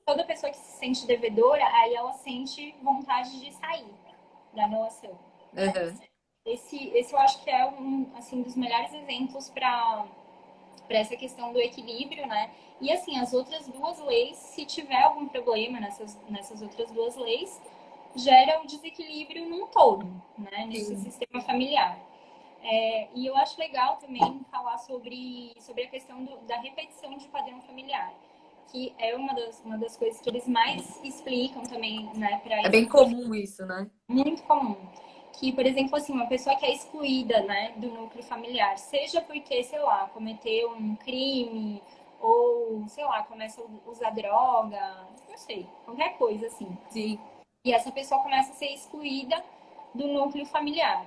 toda pessoa que se sente devedora, aí ela sente vontade de sair da relação, né? Uhum. Esse eu acho que é um, assim, dos melhores exemplos para para essa questão do equilíbrio, né? E assim, as outras duas leis, se tiver algum problema nessas outras duas leis, gera o desequilíbrio num todo, né? Nesse Sim. sistema familiar. E eu acho legal também falar sobre a questão da repetição de padrão familiar, que é uma das coisas que eles mais explicam também, né, para É esse bem comum isso, né? muito comum. Que, por exemplo, assim, uma pessoa que é excluída, né, do núcleo familiar, seja porque, sei lá, cometeu um crime ou, sei lá, começa a usar droga, não sei, qualquer coisa assim. Sim. E essa pessoa começa a ser excluída do núcleo familiar.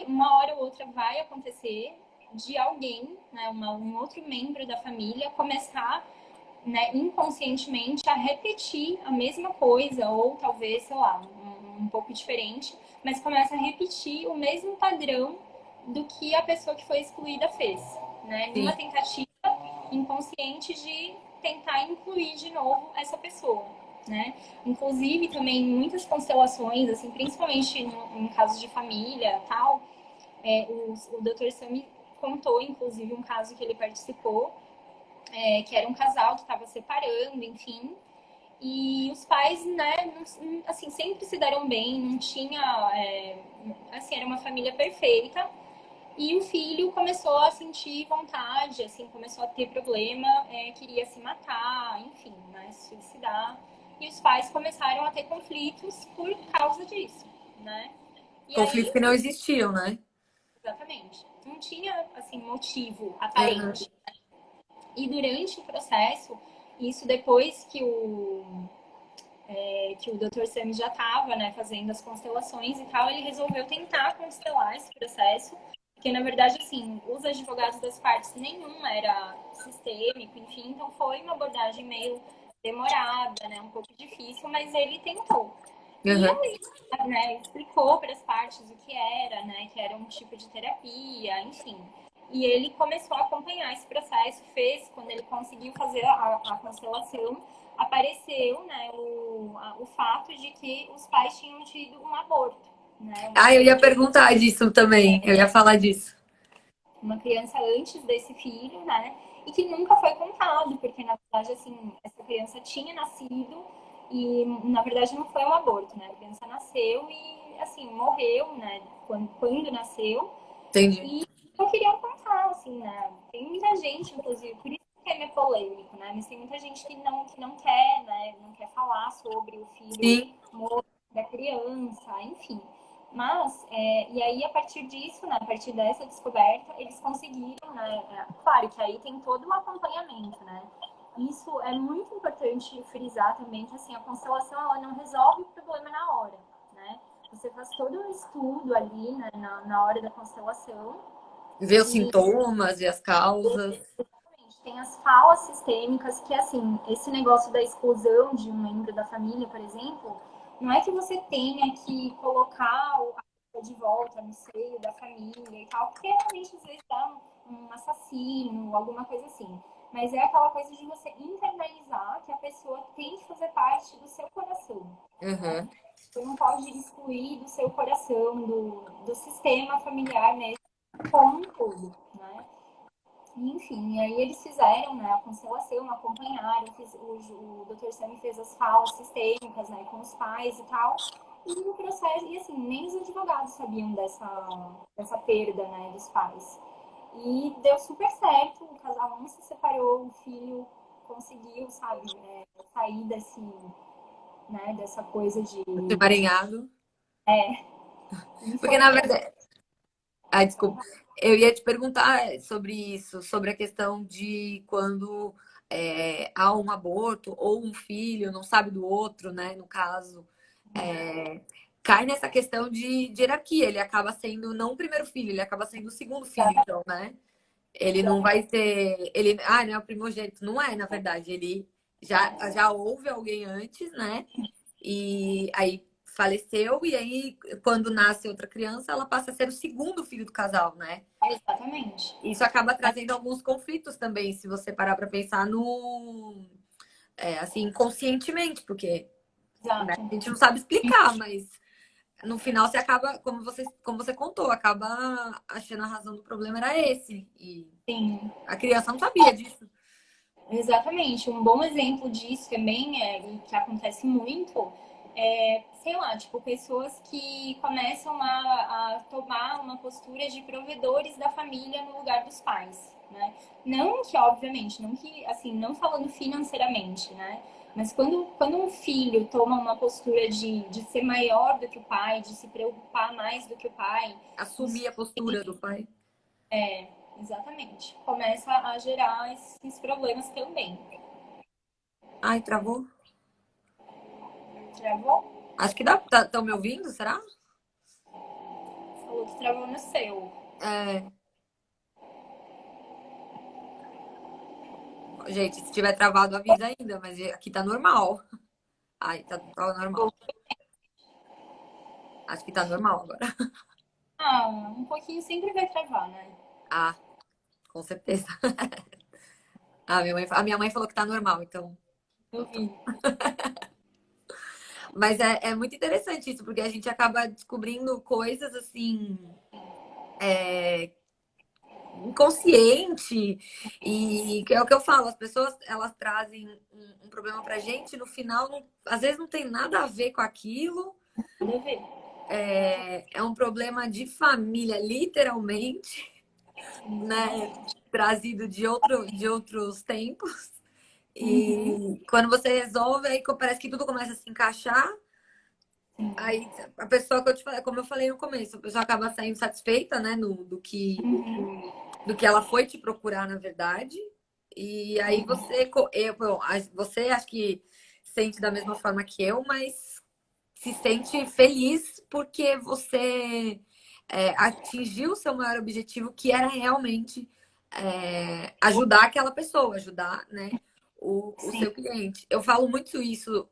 Uma hora ou outra vai acontecer de alguém, né, um outro membro da família começar, né, inconscientemente a repetir a mesma coisa, ou talvez, sei lá, um pouco diferente, mas começa a repetir o mesmo padrão do que a pessoa que foi excluída fez, né? Numa Sim. tentativa inconsciente de tentar incluir de novo essa pessoa, né? Inclusive, também muitas constelações, assim, principalmente em casos de família, tal, o Dr. Sami contou, inclusive, um caso que ele participou, que era um casal que estava separando, enfim. E os pais, né, assim, sempre se deram bem, não tinha, assim, era uma família perfeita. E o filho começou a sentir vontade, assim, começou a ter problema, queria se matar, enfim, né, se suicidar. E os pais começaram a ter conflitos por causa disso, né? E Conflitos aí, que não existiam, né? exatamente, não tinha, assim, motivo Uhum. aparente. E durante o processo, isso depois que o Dr. Sam já estava, né, fazendo as constelações e tal, ele resolveu tentar constelar esse processo, porque na verdade, assim, os advogados das partes nenhum era sistêmico, enfim, então foi uma abordagem meio demorada, né, um pouco difícil, mas ele tentou. E Uhum. ele, né, explicou para as partes o que era, né, que era um tipo de terapia, enfim. E ele começou a acompanhar esse processo, quando ele conseguiu fazer a constelação, apareceu, né, o fato de que os pais tinham tido um aborto, né, Ah, eu ia perguntar disso também. Eu ia falar disso. uma criança antes desse filho, né, e que nunca foi contado, porque na verdade, assim, essa criança tinha nascido e na verdade não foi um aborto, né, a criança nasceu e, assim, morreu, né, quando nasceu. Entendi. E eu queria contar, assim, né? Tem muita gente, inclusive, por isso que é meio polêmico, né? Mas tem muita gente que não quer, né? Não quer falar sobre o filho Sim. morto da criança, enfim. Mas, e aí, a partir disso, né? A partir dessa descoberta, eles conseguiram, né? Claro que aí tem todo um acompanhamento, né? Isso é muito importante frisar também, que, assim, a constelação, ela não resolve o problema na hora, né? Você faz todo um estudo ali, né, na hora da constelação. Ver os E sintomas e as causas. tem as falas sistêmicas, que assim, esse negócio da exclusão de um membro da família, por exemplo, não é que você tenha que colocar a pessoa de volta no seio da família e tal, porque realmente às vezes dá um assassino, alguma coisa assim. Mas é aquela coisa de você internalizar que a pessoa tem que fazer parte do seu coração, né? Uhum. Você não pode excluir do seu coração, do sistema familiar mesmo, como um todo, né? Enfim, aí eles fizeram, né, a constelação, acompanharam, o Dr. Sam fez as falas sistêmicas, né, com os pais e tal. E o processo, e assim, nem os advogados sabiam dessa perda, né, dos pais. E deu super certo, o casal não se separou, o filho conseguiu, sabe, sair dessa coisa de. Emaranhado. E Porque, foi na mesmo. verdade. Ah, desculpa. Eu ia te perguntar sobre isso, sobre a questão de quando há um aborto ou um filho não sabe do outro, né? No caso, é, cai nessa questão de hierarquia. Ele acaba sendo não o primeiro filho, ele acaba sendo o segundo filho, então, né? Ele não vai Exatamente. ser. Ele, não é o primogênito. Não é, na verdade. Ele já houve alguém antes, né? E aí faleceu, e aí, quando nasce outra criança, ela passa a ser o segundo filho do casal, né? Exatamente. Isso acaba trazendo alguns conflitos também, se você parar para pensar no. Assim, conscientemente, porque né, Exato. a gente não sabe explicar, mas no final você acaba, como você contou, acaba achando a razão do problema era esse. E Sim. a criança não sabia disso. Exatamente. Um bom exemplo disso também e que acontece muito, sei lá, tipo, pessoas que começam a tomar uma postura de provedores da família no lugar dos pais, né? Não que, obviamente, não que, assim, não falando financeiramente, né? Mas quando um filho toma uma postura de ser maior do que o pai, de se preocupar mais do que o pai, Assumir isso a postura do pai. exatamente começa a gerar esses problemas também. Ai, travou? Travou? Acho que dá. Estão me ouvindo, será? Falou que travou no seu. É, gente, se tiver travado, avisa ainda, mas aqui tá normal. Ai, tá normal. Acho que tá normal agora. Ah, um pouquinho sempre vai travar, né? Ah, com certeza. A minha mãe falou que tá normal, então. Eu vi. Mas é muito interessante isso, porque a gente acaba descobrindo coisas assim, inconsciente, e que é o que eu falo, as pessoas elas trazem um problema pra gente, no final, às vezes não tem nada a ver com aquilo, Nada a ver. é um problema de família, literalmente, né? Literalmente. Trazido de outros tempos. Uhum. E quando você resolve, aí parece que tudo começa a se encaixar. Sim. Aí a pessoa que eu te falei, como eu falei no começo, a pessoa acaba saindo satisfeita, né, Uhum. do que ela foi te procurar, na verdade. E aí você acho que sente da mesma forma que eu, mas se sente feliz porque você atingiu o seu maior objetivo, que era realmente ajudar aquela pessoa, ajudar, né, o Sim. seu cliente. Eu falo muito isso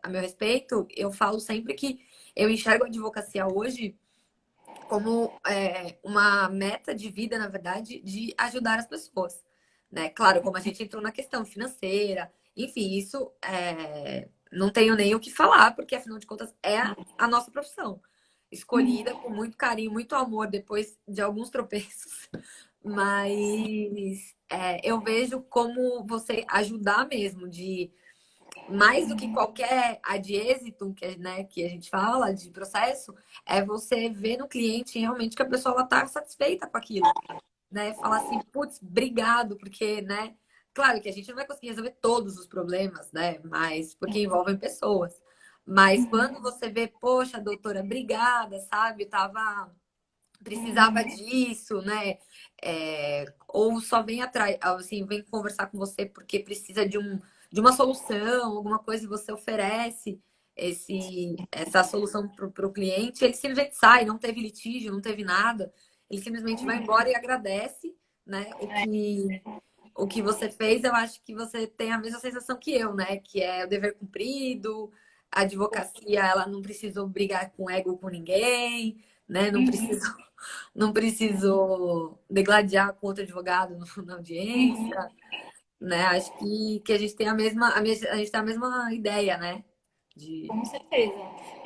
a meu respeito, eu falo sempre que eu enxergo a advocacia hoje como uma meta de vida, na verdade, de ajudar as pessoas. Né? Claro, como a gente entrou na questão financeira, enfim, isso não tenho nem o que falar, porque afinal de contas é a nossa profissão. Escolhida Uhum. com muito carinho, muito amor, depois de alguns tropeços. Mas eu vejo como você ajudar mesmo, de mais do que qualquer ad êxito que a gente fala de processo, é você ver no cliente realmente que a pessoa está satisfeita com aquilo, né? Falar assim, putz, obrigado, porque, né? Claro que a gente não vai conseguir resolver todos os problemas, né? Mas porque envolvem pessoas. Mas quando você vê, poxa, doutora, obrigada, sabe? Precisava Uhum. disso, né? Ou só vem atrás, assim, vem conversar com você porque precisa de uma solução, alguma coisa e você oferece essa solução para o cliente, ele simplesmente sai, não teve litígio, não teve nada, ele simplesmente vai embora e agradece, né? O que você fez, eu acho que você tem a mesma sensação que eu, né? Que é o dever cumprido, a advocacia, ela não precisou brigar com ego com ninguém, né? Não Uhum. precisou não preciso degladiar com outro advogado na Uhum. audiência, né? Acho que a gente tem a gente tem a mesma ideia, né? De, Com certeza.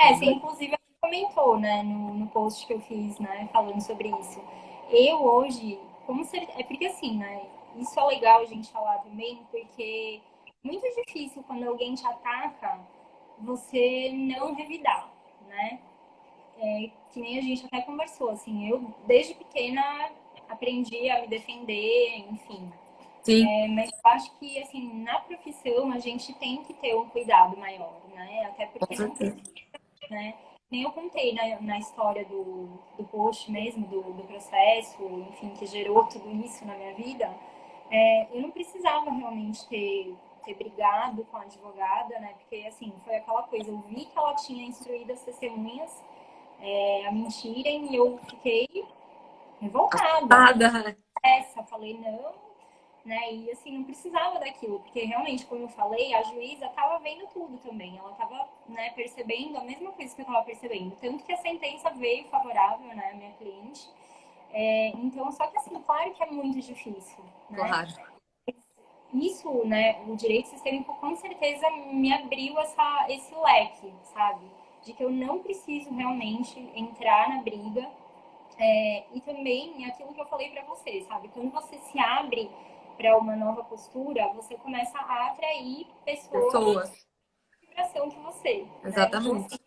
Você de... inclusive comentou, né, no post que eu fiz, né, falando sobre isso. Eu hoje, com certeza, é porque assim, né, isso é legal a gente falar também, porque é muito difícil quando alguém te ataca, você não revidar, né? Que nem a gente até conversou, assim, eu desde pequena aprendi a me defender, enfim. Sim, Mas eu acho que, assim, na profissão a gente tem que ter um cuidado maior, né? Até com porque não certeza. precisa, né? Nem eu contei na história do post mesmo, do processo, enfim, que gerou tudo isso na minha vida. Eu não precisava realmente ter brigado com a advogada, né? Porque, assim, foi aquela coisa, eu vi que ela tinha instruído as testemunhas a mentirem e eu fiquei revoltada. Assustada. Falei, não, né? E assim, não precisava daquilo, porque realmente, como eu falei, a juíza estava vendo tudo também. Ela estava, né, percebendo a mesma coisa que eu estava percebendo. Tanto que a sentença veio favorável, né, à minha cliente. Então, só que assim, claro que é muito difícil, né? Claro. Isso, né, o direito sistêmico com certeza me abriu esse leque, sabe? de que eu não preciso realmente entrar na briga. E também aquilo que eu falei para você, sabe? Quando você se abre para uma nova postura, você começa a atrair pessoas Pessoas, de vibração que você, né? Então, assim, exatamente.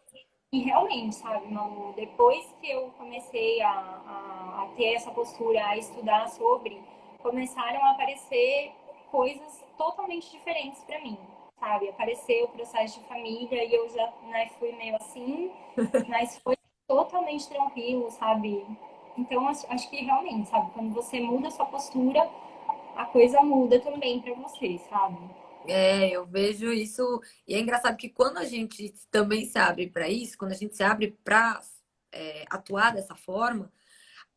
e realmente, sabe, Malu, depois que eu comecei a ter essa postura, a estudar sobre, começaram a aparecer coisas totalmente diferentes para mim, sabe? Apareceu o processo de família e eu já, né, fui meio assim, mas foi totalmente tranquilo, sabe? Então, acho que realmente, sabe, quando você muda a sua postura, a coisa muda também para você, sabe? É, eu vejo isso. E é engraçado que quando a gente também se abre para isso, quando a gente se abre para atuar dessa forma,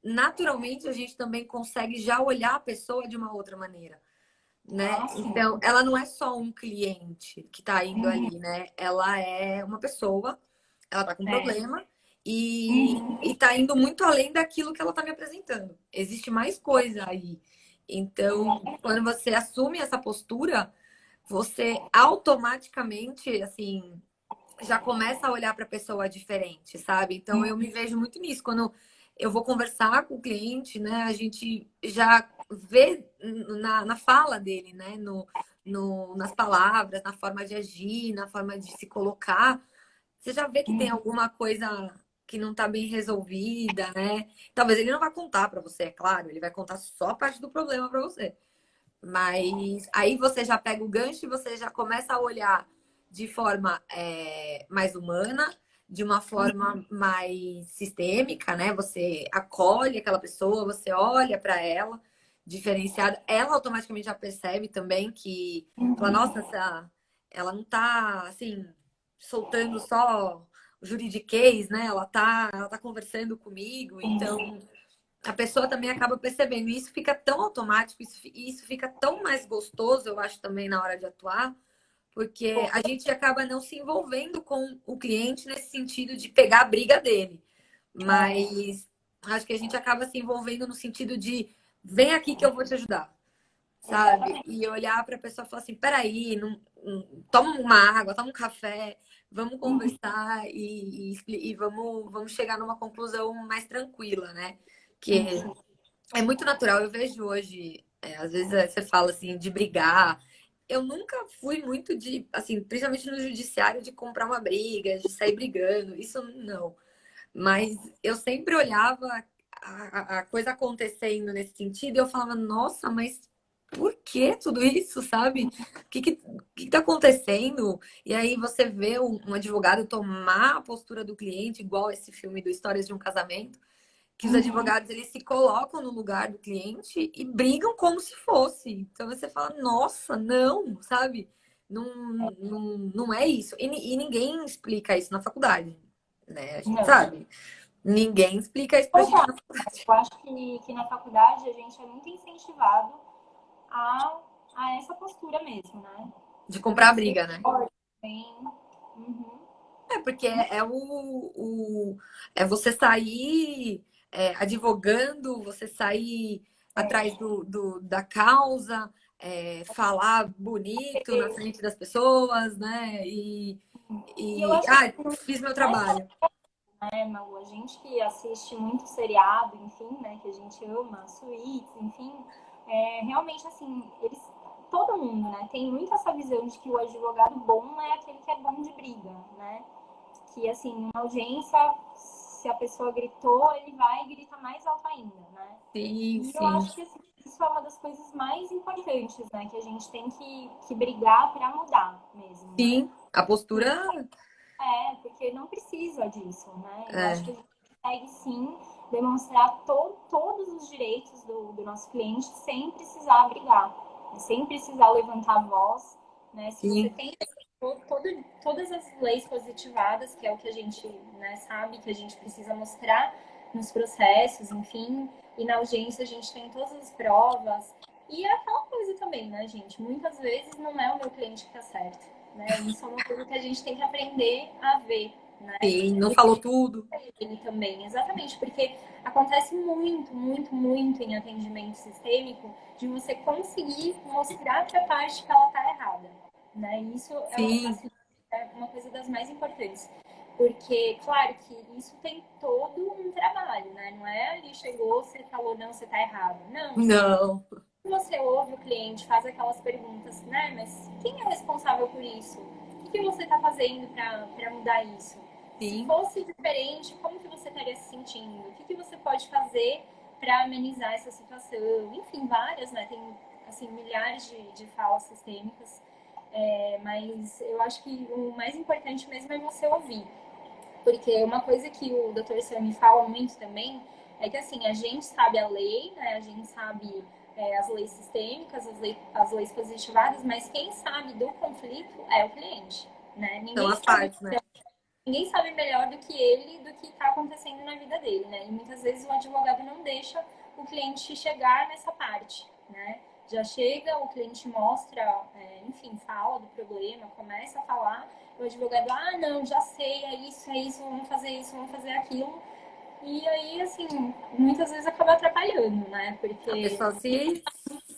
naturalmente a gente também consegue já olhar a pessoa de uma outra maneira, né? Ah, sim. Então, ela não é só um cliente que está indo Uhum. ali, né? Ela é uma pessoa, ela está com um É. problema e Uhum. está indo muito além daquilo que ela está me apresentando. Existe mais coisa aí. Então, quando você assume essa postura, você automaticamente, assim, já começa a olhar para a pessoa diferente, sabe? Então eu me vejo muito nisso. Quando eu vou conversar com o cliente, né? A gente já vê na fala dele, né? Nas palavras, na forma de agir, na forma de se colocar. Você já vê que tem Uhum. alguma coisa que não está bem resolvida, né? Talvez ele não vá contar para você, é claro, ele vai contar só a parte do problema para você. Mas aí você já pega o gancho e você já começa a olhar de forma mais humana, de uma forma mais sistêmica, né? Você acolhe aquela pessoa, você olha para ela, diferenciada. Ela automaticamente já percebe também que, fala, nossa, ela não tá assim soltando só o juridiquês, né? Ela tá conversando comigo, então a pessoa também acaba percebendo. E isso fica tão automático, isso fica tão mais gostoso, eu acho, também na hora de atuar, porque a gente acaba não se envolvendo com o cliente nesse sentido de pegar a briga dele. É, Mas acho que a gente acaba se envolvendo no sentido de vem aqui que eu vou te ajudar, sabe? exatamente. E olhar para a pessoa e falar assim: peraí, toma uma água, toma um café, vamos conversar e vamos chegar numa conclusão mais tranquila, né? Que Isso. é muito natural. Eu vejo hoje, às vezes você fala assim, de brigar. Eu nunca fui muito de, assim, principalmente no judiciário, de comprar uma briga, de sair brigando. Isso não. Mas eu sempre olhava a coisa acontecendo nesse sentido e eu falava, nossa, mas por que tudo isso, sabe? O que tá acontecendo? E aí você vê um advogado tomar a postura do cliente, igual esse filme do Histórias de um Casamento, que os Uhum. advogados eles se colocam no lugar do cliente e brigam como se fosse. Então você fala, nossa, não, sabe? Não, não é isso. E ninguém explica isso na faculdade, né? A gente Não. sabe. Ninguém explica isso pra gente Exato. na faculdade. Eu acho que na faculdade a gente é muito incentivado a, a essa postura mesmo, né? De De comprar a ser briga, né? forte, bem. Uhum. É porque é você sair advogando, você sair atrás da causa, falar bonito na frente das pessoas, né? E eu acho que Fiz meu não é só, trabalho. né, Malu, a gente que assiste muito seriado, enfim, né, que a gente ama, Suits, enfim, realmente, assim, eles, todo mundo, né, tem muito essa visão de que o advogado bom é aquele que é bom de briga, né, que, assim, numa audiência, se a pessoa gritou, ele vai e grita mais alto ainda, né, Sim, e eu sim. acho que, assim, isso é uma das coisas mais importantes, né, que a gente tem que brigar para mudar mesmo, né, Sim. A postura. porque não precisa disso, né? Eu acho que a É, gente consegue sim demonstrar todos os direitos do nosso cliente sem precisar brigar, né? Sem precisar levantar a voz, né? Se você sim, tem todas as leis positivadas, que é o que a gente, né, sabe que a gente precisa mostrar nos processos, enfim, e na audiência a gente tem todas as provas. E é aquela coisa também, né, gente? Muitas vezes não é o meu cliente que está certo, né? Isso é uma coisa que a gente tem que aprender a ver, né? sim. Não E falou tudo. ele também, exatamente, porque acontece muito, muito, muito em atendimento sistêmico de você conseguir mostrar para a parte que ela está errada, né? E isso é, Sim. assim, é uma coisa das mais importantes. Porque, claro que isso tem todo um trabalho, né? Não é ali chegou, você falou, não, você tá errado. Não, Não. você ouve o cliente, faz aquelas perguntas, né? Mas quem é responsável por isso? O que você está fazendo para mudar isso? Se Sim. fosse diferente, como que você estaria se sentindo? O que você pode fazer para amenizar essa situação? Enfim, várias, né? Tem, assim, milhares de falas sistêmicas. Mas eu acho que o mais importante mesmo é você ouvir. Porque uma coisa que o Dr. Sam me fala muito também é que, assim, a gente sabe a lei, né? A gente sabe as leis sistêmicas, as leis positivadas, mas quem sabe do conflito é o cliente, né? São as partes, né? Ninguém sabe melhor do que ele, do que está acontecendo na vida dele, né? E muitas vezes o advogado não deixa o cliente chegar nessa parte, né? Já chega, o cliente mostra, enfim, fala do problema, começa a falar, o advogado, ah, não, já sei, é isso, isso, vamos fazer aquilo. E aí, assim, muitas vezes acaba atrapalhando, né? A Porque pessoa se.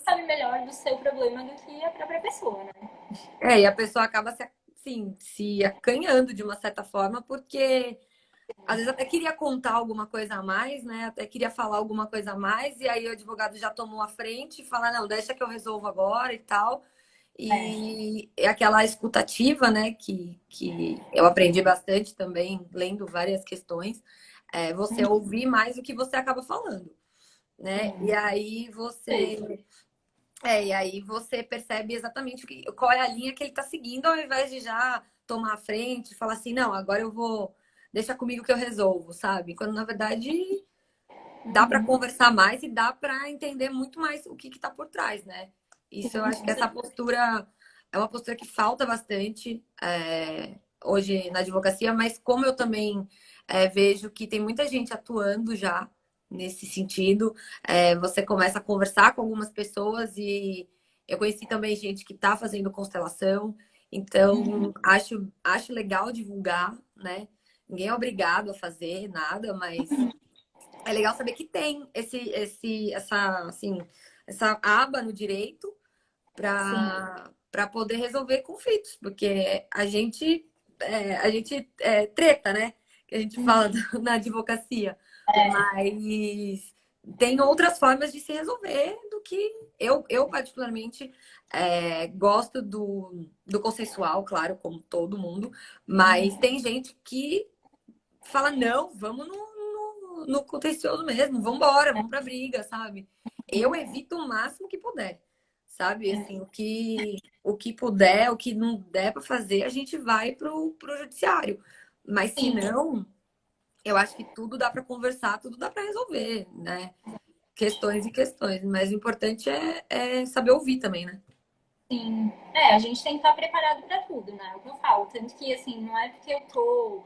sabe melhor do seu problema do que a própria pessoa, né? E a pessoa acaba se, assim, se acanhando de uma certa forma, porque às vezes até queria contar alguma coisa a mais, né? Até queria falar alguma coisa a mais, e aí o advogado já tomou a frente e fala, não, deixa que eu resolvo agora e tal. É. E é aquela escutativa, né, que eu aprendi bastante também, lendo várias questões, é você ouvir mais o que você acaba falando, né? Sim. E aí você percebe exatamente qual é a linha que ele está seguindo, ao invés de já tomar a frente e falar assim, não, agora eu vou, deixa comigo que eu resolvo, sabe? Quando na verdade dá para Uhum. conversar mais e dá para entender muito mais o que está por trás, né? Isso eu Sim, acho que essa postura é uma postura que falta bastante hoje na advocacia, mas como eu também vejo que tem muita gente atuando já nesse sentido, você começa a conversar com algumas pessoas e eu conheci também gente que está fazendo constelação, então acho legal divulgar, né? Ninguém é obrigado a fazer nada, mas é legal saber que tem essa aba no direito sim. para poder resolver conflitos, porque a gente treta, né? Que a gente fala na advocacia, mas tem outras formas de se resolver do que eu particularmente gosto do consensual, claro, como todo mundo, mas tem gente que fala, não, vamos no contencioso mesmo, vamos embora, vamos pra briga, sabe? Eu evito o máximo que puder, sabe? Assim, o que puder, o que não der pra fazer, a gente vai pro judiciário. Mas se Sim. não, eu acho que tudo dá pra conversar, tudo dá pra resolver, né? Questões e questões, mas o importante é saber ouvir também, né? Sim. A gente tem que estar preparado para tudo, né? É o que eu falo. Tanto que, assim, não é porque eu tô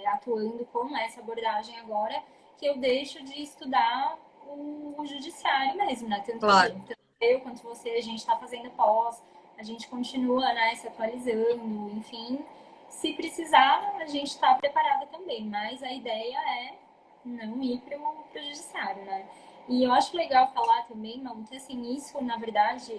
atuando com essa abordagem agora que eu deixo de estudar o judiciário mesmo, né? Claro. Tanto eu quanto você, a gente está fazendo pós, a gente continua, né, se atualizando, enfim. Se precisar, a gente está preparada também, mas a ideia é não ir para o judiciário, né? E eu acho legal falar também, Malu, que assim, isso, na verdade,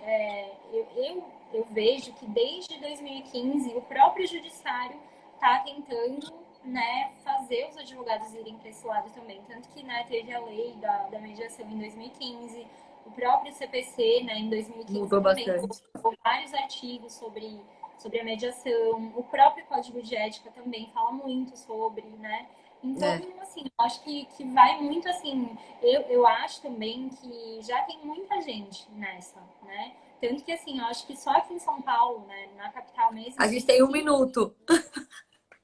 eu vejo que desde 2015 o próprio judiciário está tentando, né, fazer os advogados irem para esse lado também. Tanto que, né, teve a lei da mediação em 2015, o próprio CPC, né, em 2015 Mudou também bastante. publicou vários artigos sobre a mediação. O próprio Código de Ética também fala muito sobre, né? Então, É. assim, eu acho que vai muito assim. Eu acho também que já tem muita gente nessa, né? Tanto que, assim, eu acho que só aqui em São Paulo, né, na capital mesmo, A gente tem tem um 5. minuto.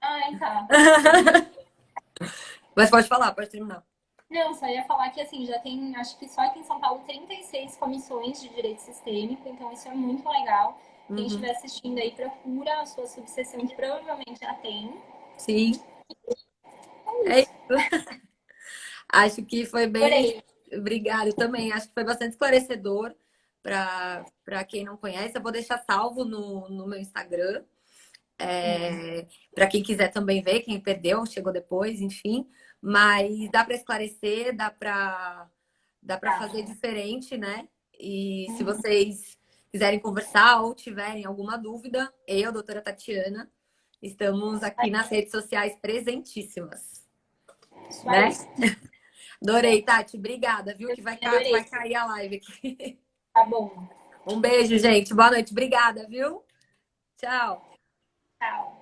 Ai, tá. Entendi. Mas pode falar, pode terminar. Não, só ia falar que, assim, já tem, acho que só aqui em São Paulo, 36 comissões de direito sistêmico, então isso é muito legal. Quem Uhum. estiver assistindo aí, procura a sua subseção, que provavelmente já tem. Sim. É É isso. isso. Acho que foi bem. Adorei. Obrigada também. Acho que foi bastante esclarecedor para quem não conhece. Eu vou deixar salvo no meu Instagram. Para quem quiser também ver, quem perdeu, chegou depois, enfim. Mas dá para esclarecer, dá para Tá. fazer diferente, né? E se vocês quiserem conversar ou tiverem alguma dúvida, eu, doutora Tatiana, Estamos aqui nas redes sociais presentíssimas. Isso Né? aí. Adorei, Tati. Obrigada, viu? Que vai Adorei. cair a live aqui. Tá bom. Um beijo, gente. Boa noite. Obrigada, viu? Tchau. Tchau.